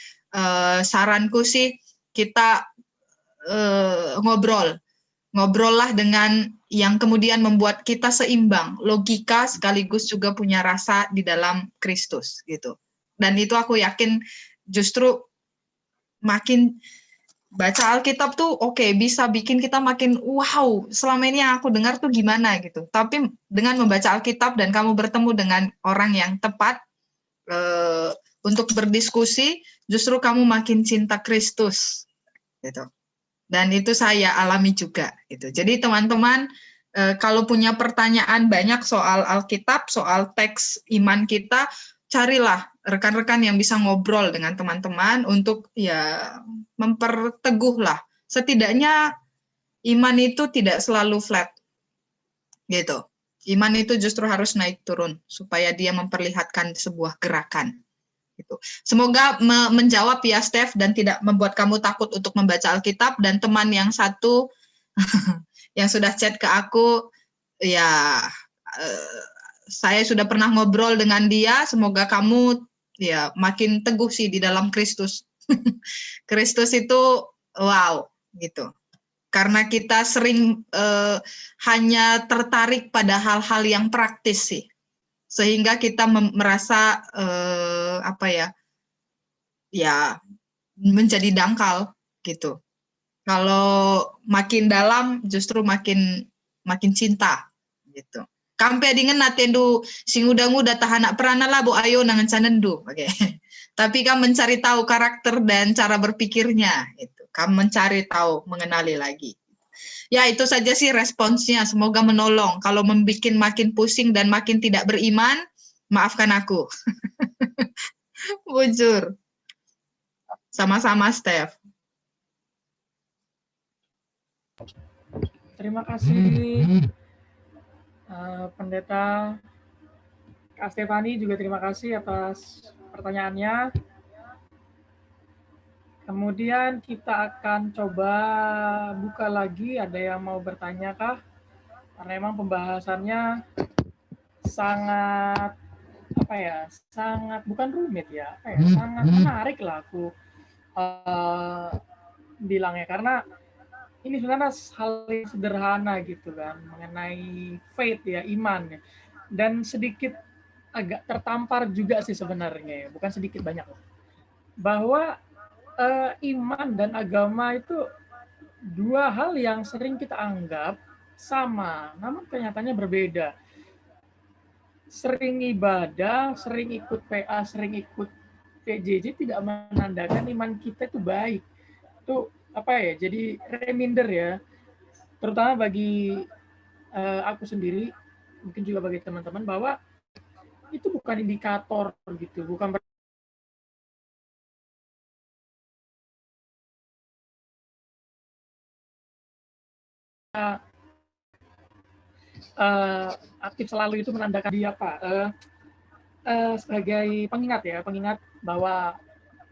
[SPEAKER 1] saranku sih kita ngobrollah dengan yang kemudian membuat kita seimbang, logika sekaligus juga punya rasa di dalam Kristus gitu. Dan itu aku yakin justru makin baca Alkitab tuh bisa bikin kita makin wow, selama ini yang aku dengar tuh gimana gitu. Tapi dengan membaca Alkitab dan kamu bertemu dengan orang yang tepat untuk berdiskusi, justru kamu makin cinta Kristus gitu. Dan itu saya alami juga gitu. Jadi teman-teman kalau punya pertanyaan banyak soal Alkitab, soal teks iman kita, carilah rekan-rekan yang bisa ngobrol dengan teman-teman untuk ya memperteguhlah. Setidaknya iman itu tidak selalu flat gitu. Iman itu justru harus naik turun supaya dia memperlihatkan sebuah gerakan. Gitu. Semoga menjawab ya Steph dan tidak membuat kamu takut untuk membaca Alkitab. Dan teman yang satu yang sudah chat ke aku, ya saya sudah pernah ngobrol dengan dia. Semoga kamu ya makin teguh sih di dalam Kristus. Kristus itu wow gitu. Karena kita sering hanya tertarik pada hal-hal yang praktis sih. Sehingga kita merasa ya menjadi dangkal gitu. Kalau makin dalam justru makin cinta gitu. Kampe dingen natendu sing udah tahanak perana labo ayo nangan canendu. Oke. Tapi kan mencari tahu karakter dan cara berpikirnya itu. Kamu mencari tahu, mengenali lagi. Ya itu saja sih responsnya. Semoga menolong. Kalau membuat makin pusing dan makin tidak beriman, maafkan aku. Bujur. Sama-sama, Steph.
[SPEAKER 2] Terima kasih Pendeta Kak Stefani, juga terima kasih atas pertanyaannya. Kemudian kita akan coba buka lagi, ada yang mau bertanya kah? Karena memang pembahasannya sangat sangat bukan rumit ya, sangat menarik lah aku bilangnya, karena ini sebenarnya hal yang sederhana gitu kan, mengenai faith ya, iman ya. Dan sedikit agak tertampar juga sih sebenarnya ya, bukan sedikit banyak, bahwa iman dan agama itu dua hal yang sering kita anggap sama, namun kenyataannya berbeda. Sering ibadah, sering ikut PA, sering ikut PJJ tidak menandakan iman kita itu baik. Itu jadi reminder ya, terutama bagi aku sendiri, mungkin juga bagi teman-teman, bahwa itu bukan indikator gitu, bukan aktif selalu itu menandakan dia sebagai pengingat bahwa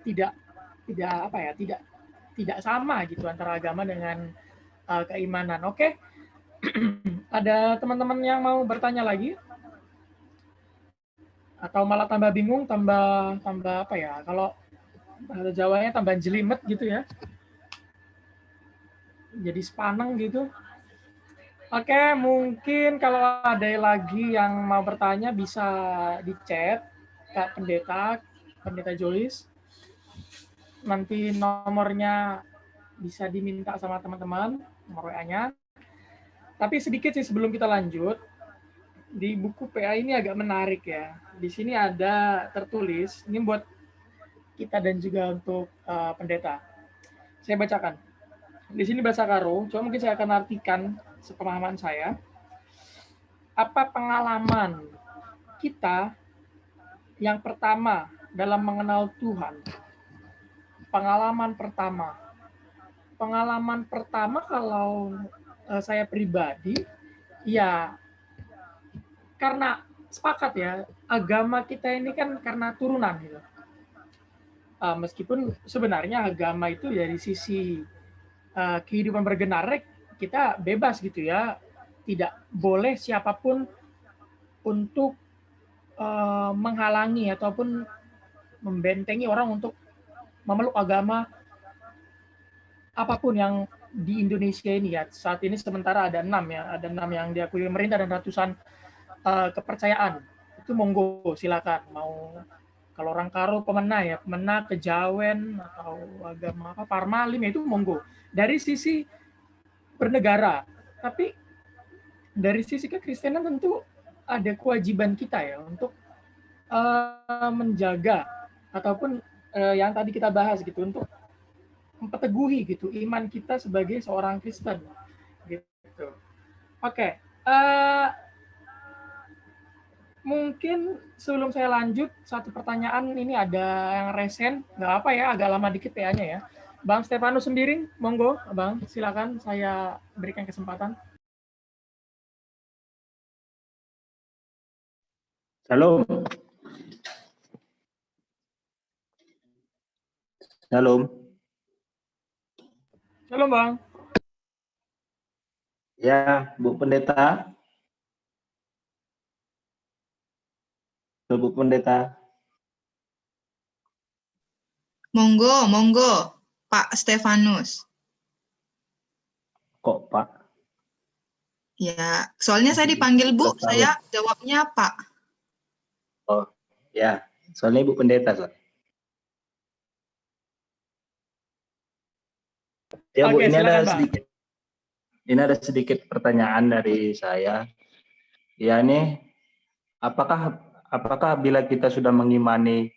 [SPEAKER 2] tidak sama gitu antara agama dengan keimanan. Oke. Ada teman-teman yang mau bertanya lagi? Atau malah tambah bingung, tambah kalau bahasa Jawanya tambah jelimet gitu ya. Jadi sepaneng gitu. Oke, mungkin kalau ada lagi yang mau bertanya bisa di chat Kak Pendeta Joyce. Nanti nomornya bisa diminta sama teman-teman, nomor WA-nya. Tapi sedikit sih sebelum kita lanjut, di buku PA ini agak menarik ya. Di sini ada tertulis, ini buat kita dan juga untuk pendeta. Saya bacakan. Di sini bahasa Karo, coba mungkin saya akan artikan sepemahaman saya. Apa pengalaman kita yang pertama dalam mengenal Tuhan? Pengalaman pertama kalau saya pribadi, ya karena sepakat ya, agama kita ini kan karena turunan gitu. Meskipun sebenarnya agama itu dari sisi kehidupan bergenerek kita bebas gitu ya, tidak boleh siapapun untuk menghalangi ataupun membentengi orang untuk memeluk agama apapun yang di Indonesia ini ya. Saat ini sementara ada 6 yang diakui pemerintah dan ratusan kepercayaan. Itu monggo silakan, mau kalau orang Karo pemena Kejawen atau agama Parmalim ya, itu monggo. Dari sisi bernegara, tapi dari sisi kekristenan tentu ada kewajiban kita ya untuk menjaga ataupun yang tadi kita bahas gitu, untuk memperteguhi gitu iman kita sebagai seorang Kristen gitu. Oke. Mungkin sebelum saya lanjut, satu pertanyaan ini ada yang resen, nggak apa ya, agak lama dikit PA-nya ya. Bang Stefanus sendiri, monggo, Bang, silakan saya berikan kesempatan.
[SPEAKER 5] Shalom. Shalom.
[SPEAKER 2] Shalom Bang.
[SPEAKER 5] Ya, Bu Pendeta. Bu Pendeta.
[SPEAKER 1] Monggo, monggo, Pak Stefanus.
[SPEAKER 5] Kok Pak?
[SPEAKER 1] Ya, soalnya saya dipanggil Bu,
[SPEAKER 5] 17 tahun.
[SPEAKER 1] saya jawabnya Pak.
[SPEAKER 5] Oh, ya. Soalnya Ibu Pendeta, Soalnya. Ya, Bu,
[SPEAKER 2] Oke,
[SPEAKER 5] ini
[SPEAKER 2] silakan,
[SPEAKER 5] ada
[SPEAKER 2] Bang.
[SPEAKER 5] sedikit. Ini ada sedikit pertanyaan dari saya. Ya, ini apakah bila kita sudah mengimani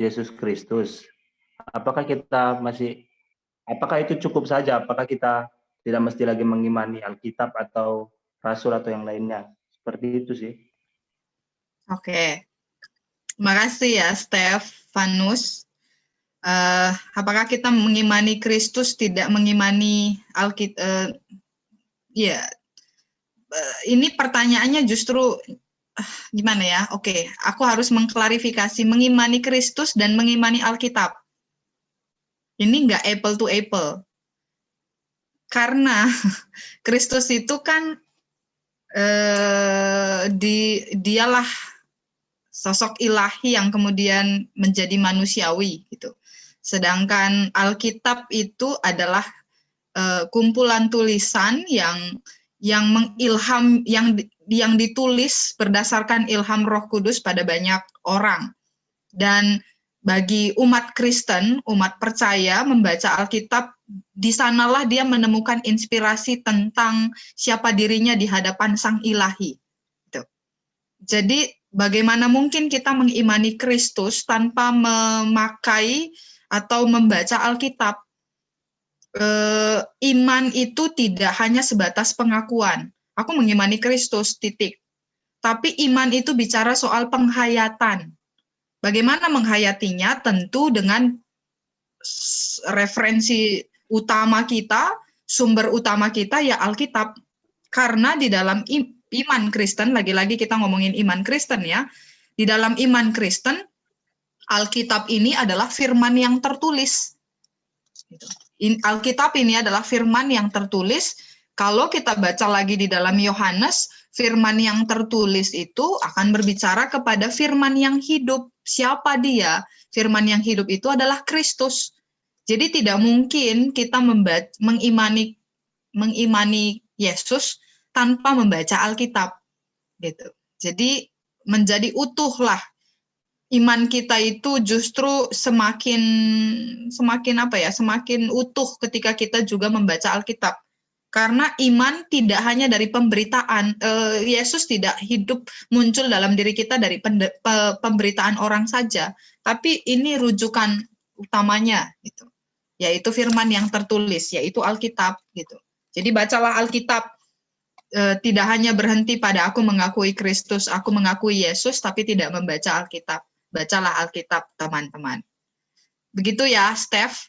[SPEAKER 5] Yesus Kristus, apakah itu cukup saja? Apakah kita tidak mesti lagi mengimani Alkitab atau Rasul atau yang lainnya? Seperti itu sih.
[SPEAKER 1] Oke. Terima kasih ya, Stefanus. Apakah kita mengimani Kristus, tidak mengimani Alkitab? Ya, ini pertanyaannya justru gimana ya? Oke, aku harus mengklarifikasi mengimani Kristus dan mengimani Alkitab. Ini nggak apple to apple. Karena Kristus itu kan dialah sosok ilahi yang kemudian menjadi manusiawi gitu. Sedangkan Alkitab itu adalah kumpulan tulisan yang mengilham yang ditulis berdasarkan ilham Roh Kudus pada banyak orang. Dan bagi umat Kristen, umat percaya membaca Alkitab, di sanalah dia menemukan inspirasi tentang siapa dirinya di hadapan Sang Ilahi. Gitu. Jadi bagaimana mungkin kita mengimani Kristus tanpa memakai atau membaca Alkitab? Iman itu tidak hanya sebatas pengakuan. Aku mengimani Kristus, titik. Tapi iman itu bicara soal penghayatan. Bagaimana menghayatinya? Tentu dengan referensi utama kita, sumber utama kita ya Alkitab. Karena di dalam iman Kristen, lagi-lagi kita ngomongin iman Kristen ya, di dalam iman Kristen, Alkitab ini adalah firman yang tertulis. Alkitab ini adalah firman yang tertulis. Kalau kita baca lagi di dalam Yohanes, firman yang tertulis itu akan berbicara kepada firman yang hidup. Siapa dia? Firman yang hidup itu adalah Kristus. Jadi tidak mungkin kita mengimani Yesus tanpa membaca Alkitab. Gitu. Jadi menjadi utuhlah. Iman kita itu justru semakin utuh ketika kita juga membaca Alkitab. Karena iman tidak hanya dari pemberitaan. Yesus tidak hidup muncul dalam diri kita dari pemberitaan orang saja, tapi ini rujukan utamanya gitu. Yaitu firman yang tertulis, yaitu Alkitab gitu. Jadi bacalah Alkitab. Tidak hanya berhenti pada aku mengakui Kristus, aku mengakui Yesus, tapi tidak membaca Alkitab. Bacalah Alkitab, teman-teman. Begitu ya, Steph.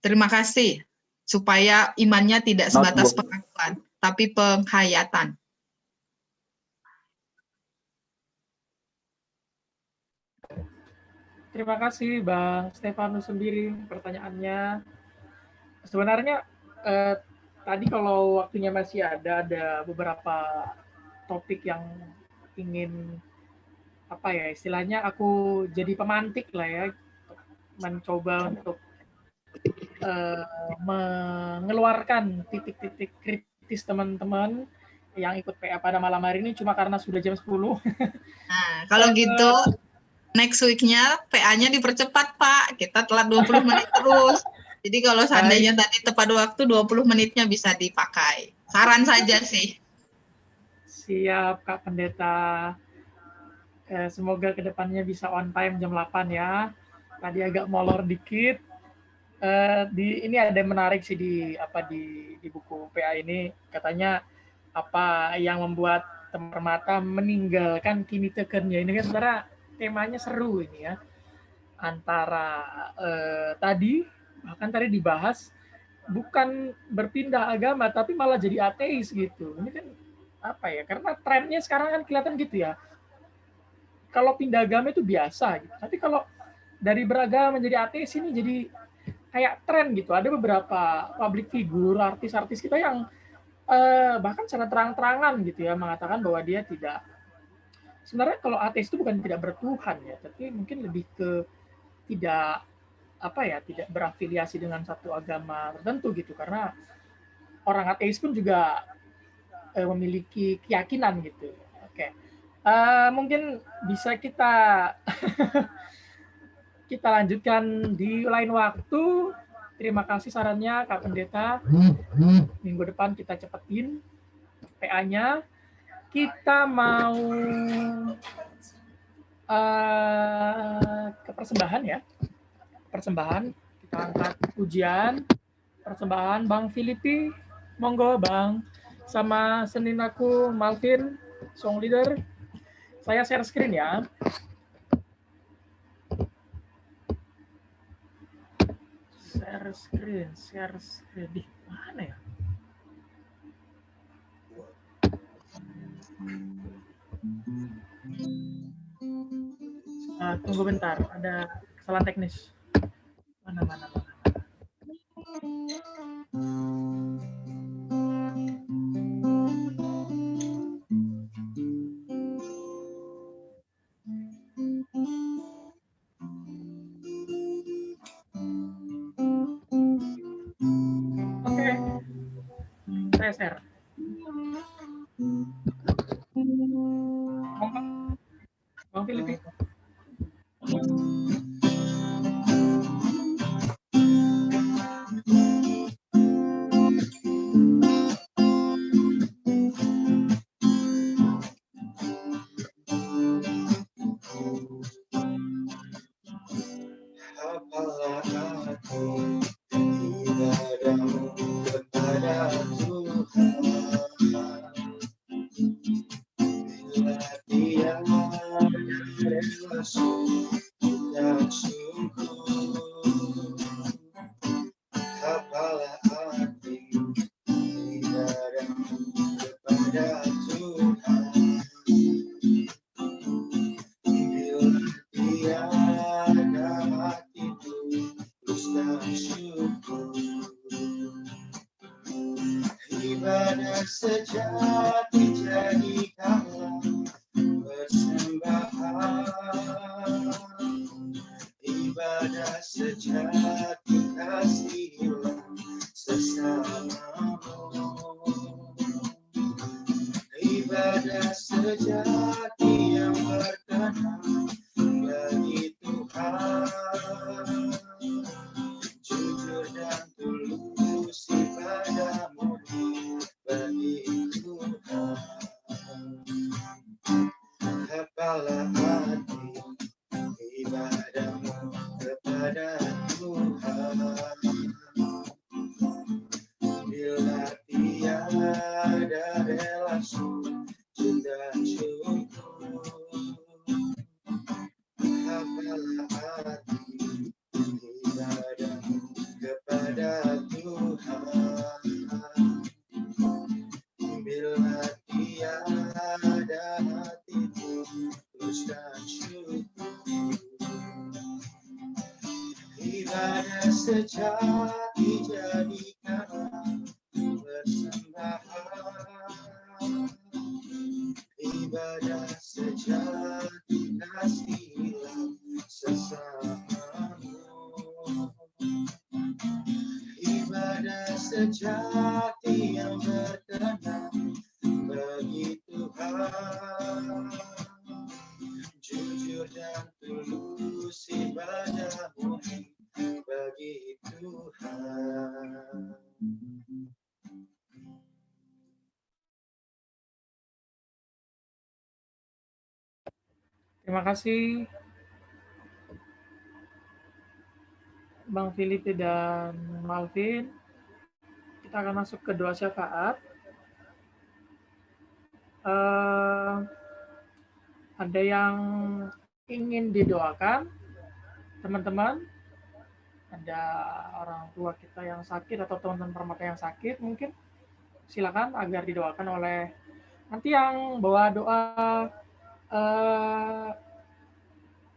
[SPEAKER 1] Terima kasih. Supaya imannya tidak sebatas pengakuan, tapi penghayatan.
[SPEAKER 2] Terima kasih Bang Stefanus sendiri pertanyaannya. Sebenarnya tadi kalau waktunya masih ada beberapa topik yang ingin istilahnya aku jadi pemantik lah ya, mencoba untuk mengeluarkan titik-titik kritis teman-teman yang ikut PA pada malam hari ini cuma karena sudah jam 10.
[SPEAKER 1] Nah, kalau gitu next week-nya PA-nya dipercepat, Pak. Kita telat 20 menit terus. Jadi kalau seandainya tadi tepat waktu 20 menitnya bisa dipakai. Saran saja sih.
[SPEAKER 2] Siap, Kak Pendeta. Semoga kedepannya bisa on time jam 8 ya. Tadi agak molor dikit. Ini ada yang menarik sih di buku PA ini, katanya apa yang membuat Permata meninggalkan Kimi Tekennya. Ini kan sebenarnya temanya seru ini ya, antara tadi dibahas bukan berpindah agama tapi malah jadi ateis gitu. Ini kan karena trennya sekarang kan kelihatan gitu ya, kalau pindah agama itu biasa gitu. Tapi kalau dari beragama menjadi ateis ini jadi kayak tren gitu. Ada beberapa public figure, artis-artis kita yang bahkan secara terang-terangan gitu ya mengatakan bahwa dia tidak, sebenarnya kalau ateis itu bukan tidak bertuhan ya, tapi mungkin lebih ke tidak tidak berafiliasi dengan satu agama tertentu gitu, karena orang ateis pun juga memiliki keyakinan gitu. Oke. Mungkin bisa kita kita lanjutkan di lain waktu. Terima kasih sarannya Kak Pendeta. Minggu depan kita cepetin PA-nya. Kita mau ke persembahan ya. Persembahan, kita angkat pujian. Persembahan Bang Filipi. Monggo Bang. Sama Senin aku Malvin, song leader. Saya share screen ya. Share screen. Di mana ya? Tunggu bentar, ada kesalahan teknis. Mana. Oke. Saya share. Bang Filipi. Terima kasih Bang Filipi dan Malvin. Kita akan masuk ke doa syafaat. Ada yang ingin didoakan, teman-teman? Ada orang tua kita yang sakit atau teman-teman permata yang sakit mungkin? Silakan agar didoakan oleh nanti yang bawa doa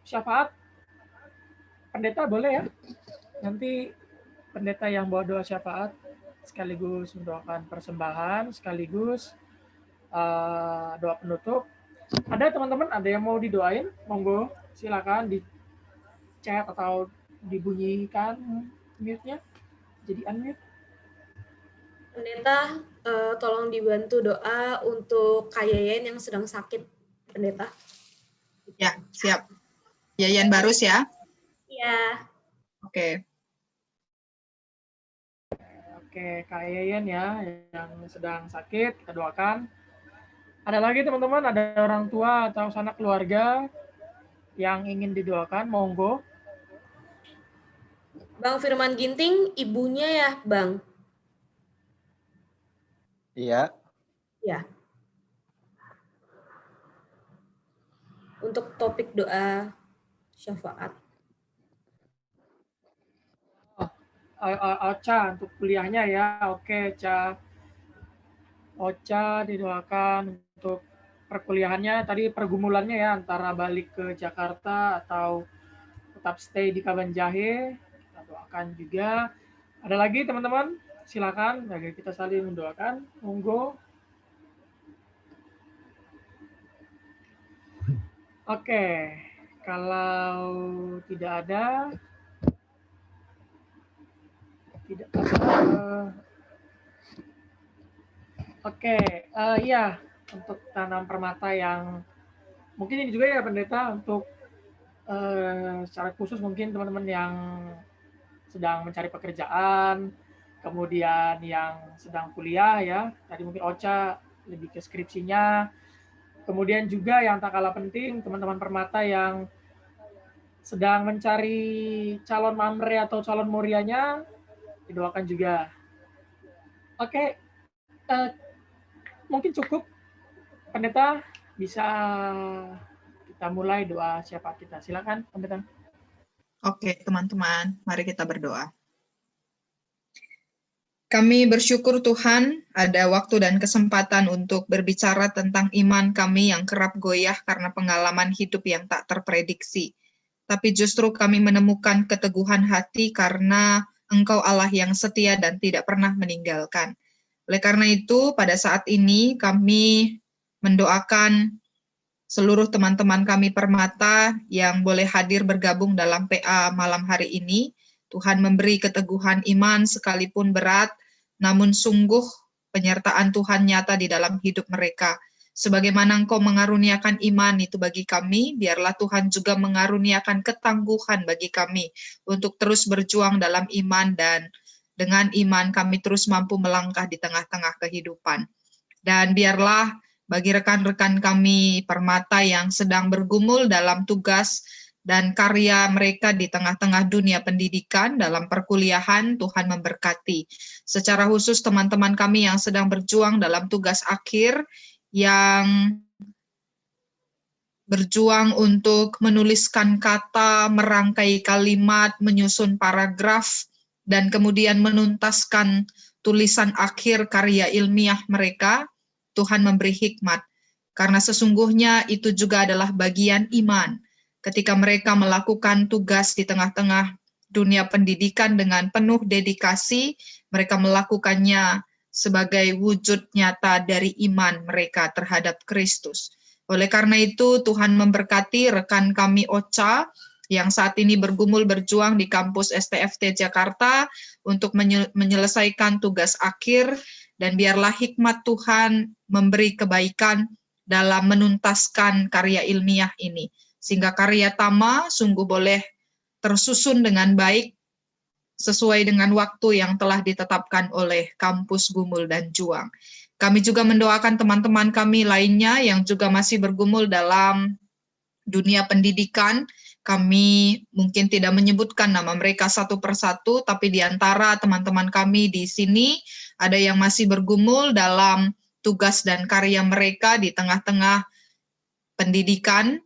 [SPEAKER 2] syafaat pendeta boleh ya, nanti pendeta yang bawa doa syafaat, sekaligus mendoakan persembahan, sekaligus doa penutup. Ada teman-teman, ada yang mau didoain? Monggo, silakan di chat atau dibunyikan mute-nya, jadi unmute.
[SPEAKER 6] Pendeta, tolong dibantu doa untuk Kak Yayan yang sedang sakit, Pendeta.
[SPEAKER 1] Ya, siap. Yayan Barus ya?
[SPEAKER 6] Iya.
[SPEAKER 1] Oke.
[SPEAKER 2] Oke, Kak Yayan ya, yang sedang sakit, kita doakan. Ada lagi teman-teman, ada orang tua atau sanak keluarga yang ingin didoakan, monggo.
[SPEAKER 6] Bang Firman Ginting, ibunya ya, Bang?
[SPEAKER 7] Iya.
[SPEAKER 6] Ya. Untuk topik doa syafaat.
[SPEAKER 2] Ocha untuk kuliahnya ya, oke, Ca. Ocha didoakan untuk perkuliahannya, tadi pergumulannya ya, antara balik ke Jakarta atau tetap stay di Kabanjahe, kita doakan juga. Ada lagi teman-teman, silakan, bagi kita saling mendoakan, monggo. Oke, kalau tidak ada, oke, iya, untuk tanam permata yang mungkin ini juga ya pendeta, untuk secara khusus mungkin teman-teman yang sedang mencari pekerjaan, kemudian yang sedang kuliah ya, tadi mungkin Ocha lebih ke skripsinya, kemudian juga yang tak kalah penting teman-teman permata yang sedang mencari calon mamre atau calon murianya, didoakan juga. Oke, mungkin cukup, pendeta bisa kita mulai doa syafaat kita. Silakan, pendeta.
[SPEAKER 1] Oke, teman-teman, mari kita berdoa. Kami bersyukur Tuhan ada waktu dan kesempatan untuk berbicara tentang iman kami yang kerap goyah karena pengalaman hidup yang tak terprediksi. Tapi justru kami menemukan keteguhan hati karena Engkau Allah yang setia dan tidak pernah meninggalkan. Oleh karena itu, pada saat ini kami mendoakan seluruh teman-teman kami Permata yang boleh hadir bergabung dalam PA malam hari ini. Tuhan memberi keteguhan iman sekalipun berat, namun sungguh penyertaan Tuhan nyata di dalam hidup mereka. Sebagaimana Engkau mengaruniakan iman itu bagi kami, biarlah Tuhan juga mengaruniakan ketangguhan bagi kami untuk terus berjuang dalam iman, dan dengan iman kami terus mampu melangkah di tengah-tengah kehidupan. Dan biarlah bagi rekan-rekan kami Permata yang sedang bergumul dalam tugas dan karya mereka di tengah-tengah dunia pendidikan dalam perkuliahan, Tuhan memberkati. Secara khusus teman-teman kami yang sedang berjuang dalam tugas akhir, yang berjuang untuk menuliskan kata, merangkai kalimat, menyusun paragraf, dan kemudian menuntaskan tulisan akhir karya ilmiah mereka, Tuhan memberi hikmat. Karena sesungguhnya itu juga adalah bagian iman. Ketika mereka melakukan tugas di tengah-tengah dunia pendidikan dengan penuh dedikasi, mereka melakukannya sebagai wujud nyata dari iman mereka terhadap Kristus. Oleh karena itu, Tuhan memberkati rekan kami Ocha yang saat ini bergumul berjuang di kampus STFT Jakarta untuk menyelesaikan tugas akhir, dan biarlah hikmat Tuhan memberi kebaikan dalam menuntaskan karya ilmiah ini, sehingga karya Tama sungguh boleh tersusun dengan baik sesuai dengan waktu yang telah ditetapkan oleh kampus Gumul dan Juang. Kami juga mendoakan teman-teman kami lainnya yang juga masih bergumul dalam dunia pendidikan. Kami mungkin tidak menyebutkan nama mereka satu persatu, tapi di antara teman-teman kami di sini ada yang masih bergumul dalam tugas dan karya mereka di tengah-tengah pendidikan.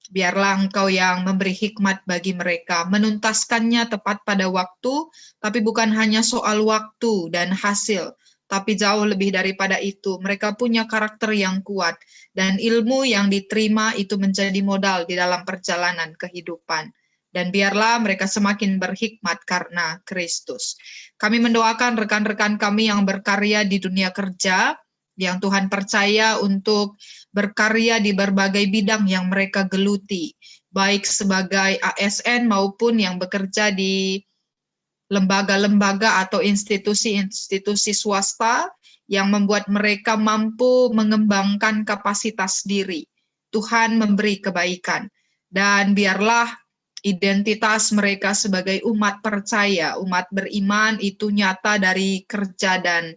[SPEAKER 1] Biarlah Engkau yang memberi hikmat bagi mereka, menuntaskannya tepat pada waktu, tapi bukan hanya soal waktu dan hasil, tapi jauh lebih daripada itu. Mereka punya karakter yang kuat, dan ilmu yang diterima itu menjadi modal di dalam perjalanan kehidupan. dan biarlah mereka semakin berhikmat karena Kristus. Kami mendoakan rekan-rekan kami yang berkarya di dunia kerja, yang Tuhan percaya untuk berkarya di berbagai bidang yang mereka geluti, baik sebagai ASN maupun yang bekerja di lembaga-lembaga atau institusi-institusi swasta yang membuat mereka mampu mengembangkan kapasitas diri. Tuhan memberi kebaikan, dan biarlah identitas mereka sebagai umat percaya, umat beriman itu nyata dari kerja dan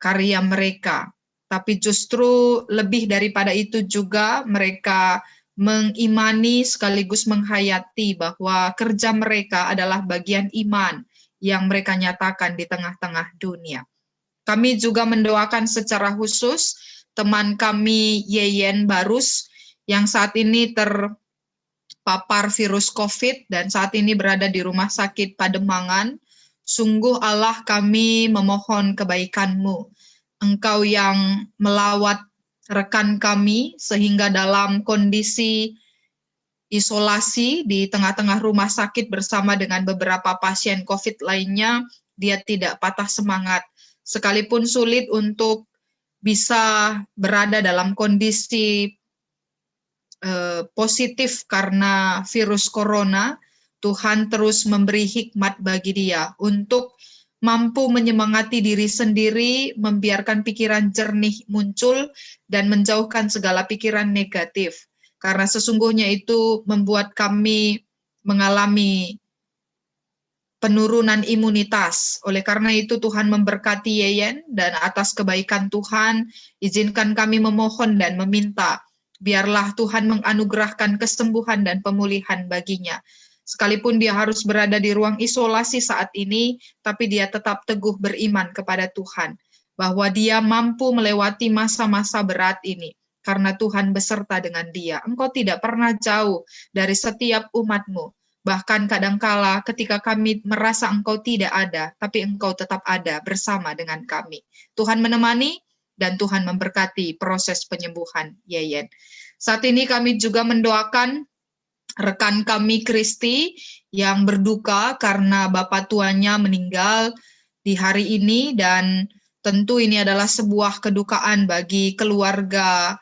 [SPEAKER 1] karya mereka. Tapi justru lebih daripada itu juga mereka mengimani sekaligus menghayati bahwa kerja mereka adalah bagian iman yang mereka nyatakan di tengah-tengah dunia. Kami juga mendoakan secara khusus teman kami Yeyen Barus yang saat ini terpapar virus COVID dan saat ini berada di rumah sakit Pademangan. Sungguh Allah, kami memohon kebaikan-Mu. Engkau yang melawat rekan kami sehingga dalam kondisi isolasi di tengah-tengah rumah sakit bersama dengan beberapa pasien COVID lainnya, dia tidak patah semangat. Sekalipun sulit untuk bisa berada dalam kondisi positif karena virus corona, Tuhan terus memberi hikmat bagi dia untuk mampu menyemangati diri sendiri, membiarkan pikiran jernih muncul, dan menjauhkan segala pikiran negatif. Karena sesungguhnya itu membuat kami mengalami penurunan imunitas. Oleh karena itu Tuhan memberkati Yeyen, dan atas kebaikan Tuhan, izinkan kami memohon dan meminta, biarlah Tuhan menganugerahkan kesembuhan dan pemulihan baginya. Sekalipun dia harus berada di ruang isolasi saat ini, tapi dia tetap teguh beriman kepada Tuhan, bahwa dia mampu melewati masa-masa berat ini, karena Tuhan beserta dengan dia. Engkau tidak pernah jauh dari setiap umat-Mu. Bahkan kadangkala ketika kami merasa Engkau tidak ada, tapi Engkau tetap ada bersama dengan kami. Tuhan menemani dan Tuhan memberkati proses penyembuhan Yeyen. Saat ini kami juga mendoakan rekan kami Kristi yang berduka karena bapak tuanya meninggal di hari ini, dan tentu ini adalah sebuah kedukaan bagi keluarga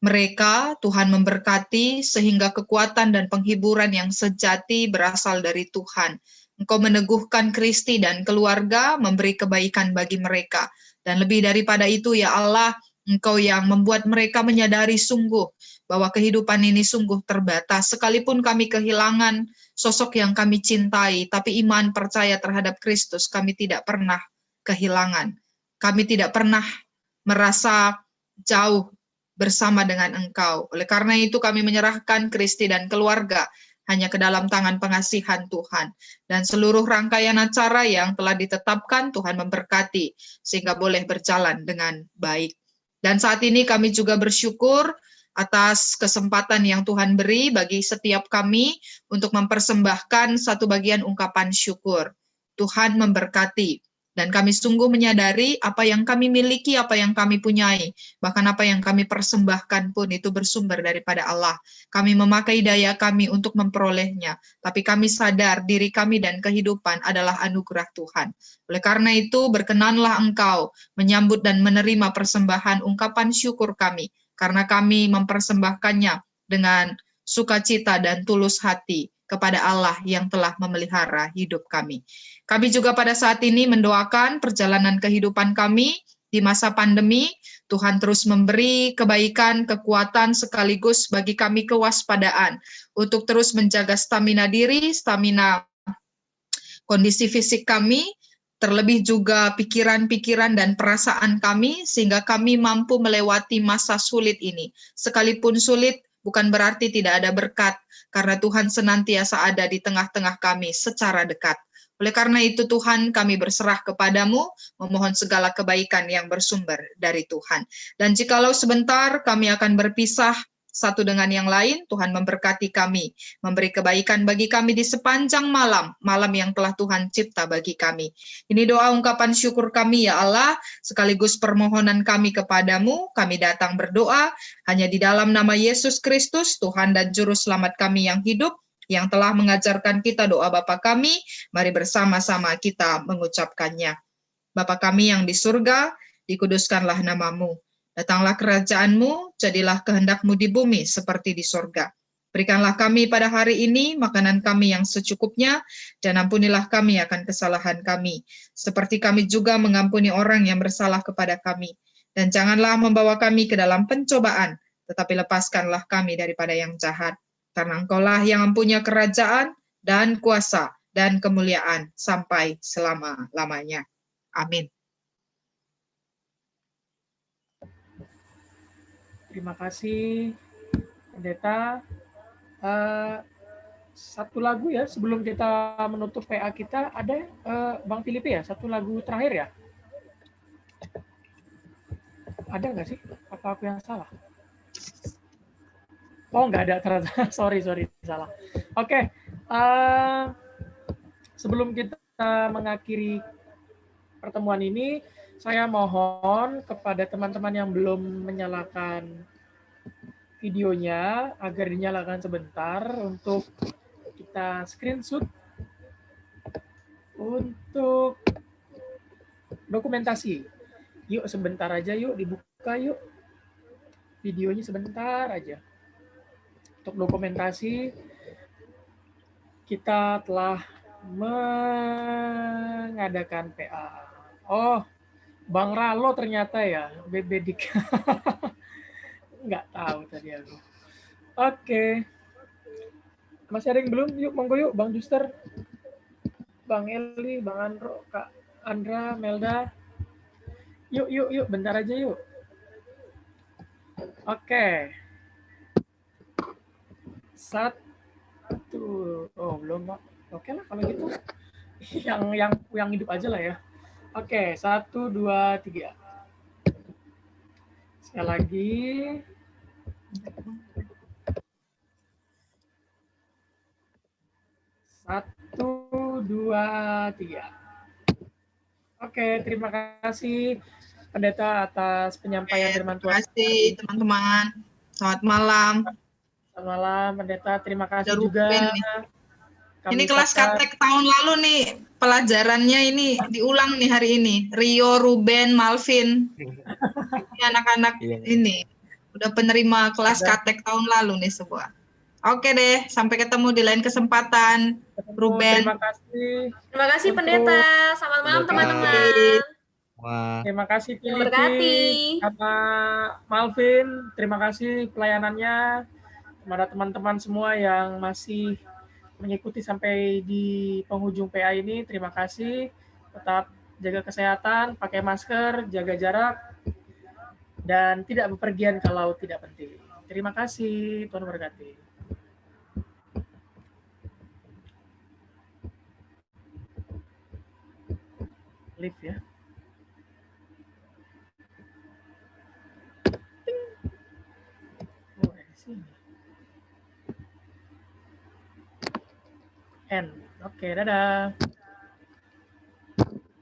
[SPEAKER 1] mereka. Tuhan memberkati sehingga kekuatan dan penghiburan yang sejati berasal dari Tuhan. Engkau meneguhkan Kristi dan keluarga, memberi kebaikan bagi mereka. Dan lebih daripada itu ya Allah, Engkau yang membuat mereka menyadari sungguh bahwa kehidupan ini sungguh terbatas. Sekalipun kami kehilangan sosok yang kami cintai, tapi iman percaya terhadap Kristus kami tidak pernah kehilangan. Kami tidak pernah merasa jauh bersama dengan Engkau. Oleh karena itu kami menyerahkan Kristi dan keluarga hanya ke dalam tangan pengasihan Tuhan. Dan seluruh rangkaian acara yang telah ditetapkan Tuhan memberkati sehingga boleh berjalan dengan baik. Dan saat ini kami juga bersyukur atas kesempatan yang Tuhan beri bagi setiap kami untuk mempersembahkan satu bagian ungkapan syukur. Tuhan memberkati, dan kami sungguh menyadari apa yang kami miliki, apa yang kami punyai, bahkan apa yang kami persembahkan pun itu bersumber daripada Allah. Kami memakai daya kami untuk memperolehnya, tapi kami sadar diri kami dan kehidupan adalah anugerah Tuhan. Oleh karena itu, berkenanlah Engkau menyambut dan menerima persembahan ungkapan syukur kami, karena kami mempersembahkannya dengan sukacita dan tulus hati kepada Allah yang telah memelihara hidup kami. Kami juga pada saat ini mendoakan perjalanan kehidupan kami di masa pandemi. Tuhan terus memberi kebaikan, kekuatan, sekaligus bagi kami kewaspadaan untuk terus menjaga stamina diri, stamina kondisi fisik kami, terlebih juga pikiran-pikiran dan perasaan kami, sehingga kami mampu melewati masa sulit ini. Sekalipun sulit, bukan berarti tidak ada berkat, karena Tuhan senantiasa ada di tengah-tengah kami secara dekat. Oleh karena itu Tuhan, kami berserah kepadamu, memohon segala kebaikan yang bersumber dari Tuhan. Dan jikalau sebentar kami akan berpisah satu dengan yang lain, Tuhan memberkati kami, memberi kebaikan bagi kami di sepanjang malam, malam yang telah Tuhan cipta bagi kami. Ini doa ungkapan syukur kami ya Allah, sekaligus permohonan kami kepadamu. Kami datang berdoa hanya di dalam nama Yesus Kristus, Tuhan dan Juru Selamat kami yang hidup, yang telah mengajarkan kita doa Bapa kami, mari bersama-sama kita mengucapkannya. Bapa kami yang di surga, dikuduskanlah namamu. Datanglah kerajaan-Mu, jadilah kehendak-Mu di bumi seperti di surga. Berikanlah kami pada hari ini makanan kami yang secukupnya, dan ampunilah kami akan kesalahan kami, seperti kami juga mengampuni orang yang bersalah kepada kami. Dan janganlah membawa kami ke dalam pencobaan, tetapi lepaskanlah kami daripada yang jahat. Karena Engkaulah yang mempunyai kerajaan dan kuasa dan kemuliaan sampai selama-lamanya. Amin.
[SPEAKER 2] Terima kasih, Pendeta. Satu lagu ya sebelum kita menutup PA kita, ada Bang Filipi ya, satu lagu terakhir ya. Ada nggak sih? Apa aku yang salah? Oh, nggak ada ternyata. Sorry, salah. Oke, sebelum kita mengakhiri pertemuan ini, saya mohon kepada teman-teman yang belum menyalakan videonya agar dinyalakan sebentar untuk kita screenshot untuk dokumentasi. Yuk sebentar aja, yuk dibuka yuk videonya sebentar aja. Untuk dokumentasi kita telah mengadakan PA. Oh, Bang Ralo ternyata ya, Bebedik. Nggak tahu tadi aku. Oke. Masih ada yang belum? Yuk, monggo yuk, Bang Juster, Bang Eli, Bang Andro, Kak Andra, Melda. Yuk, bentar aja yuk. Oke. Satu. Oh, belum, Pak. Oke lah kalau gitu. yang hidup aja lah ya. Oke, 1, 2, 3. Sekali lagi. 1, 2, 3. Oke, terima kasih Pendeta atas penyampaian firman Tuhan.
[SPEAKER 1] Terima kasih teman-teman. Selamat malam.
[SPEAKER 2] Selamat malam Pendeta, terima kasih
[SPEAKER 1] Ada
[SPEAKER 2] juga.
[SPEAKER 1] Ruben nih. Ini kelas Katek tahun lalu nih, pelajarannya ini diulang nih hari ini. Rio, Ruben, Malvin. Ini anak-anak ini udah penerima kelas Katek tahun lalu nih semua. Oke deh, sampai ketemu di lain kesempatan. Ruben.
[SPEAKER 2] Terima kasih.
[SPEAKER 6] Terima kasih Pendeta. Selamat malam teman-teman.
[SPEAKER 2] Terima kasih
[SPEAKER 6] Terima kasih.
[SPEAKER 2] sama Malvin. Terima kasih pelayanannya kepada teman-teman semua yang masih mengikuti sampai di penghujung PA ini. Terima kasih. Tetap jaga kesehatan, pakai masker, jaga jarak, dan tidak bepergian kalau tidak penting. Terima kasih. Tuhan berkati. Live ya. Oh, di sini. N. Oke, dadah.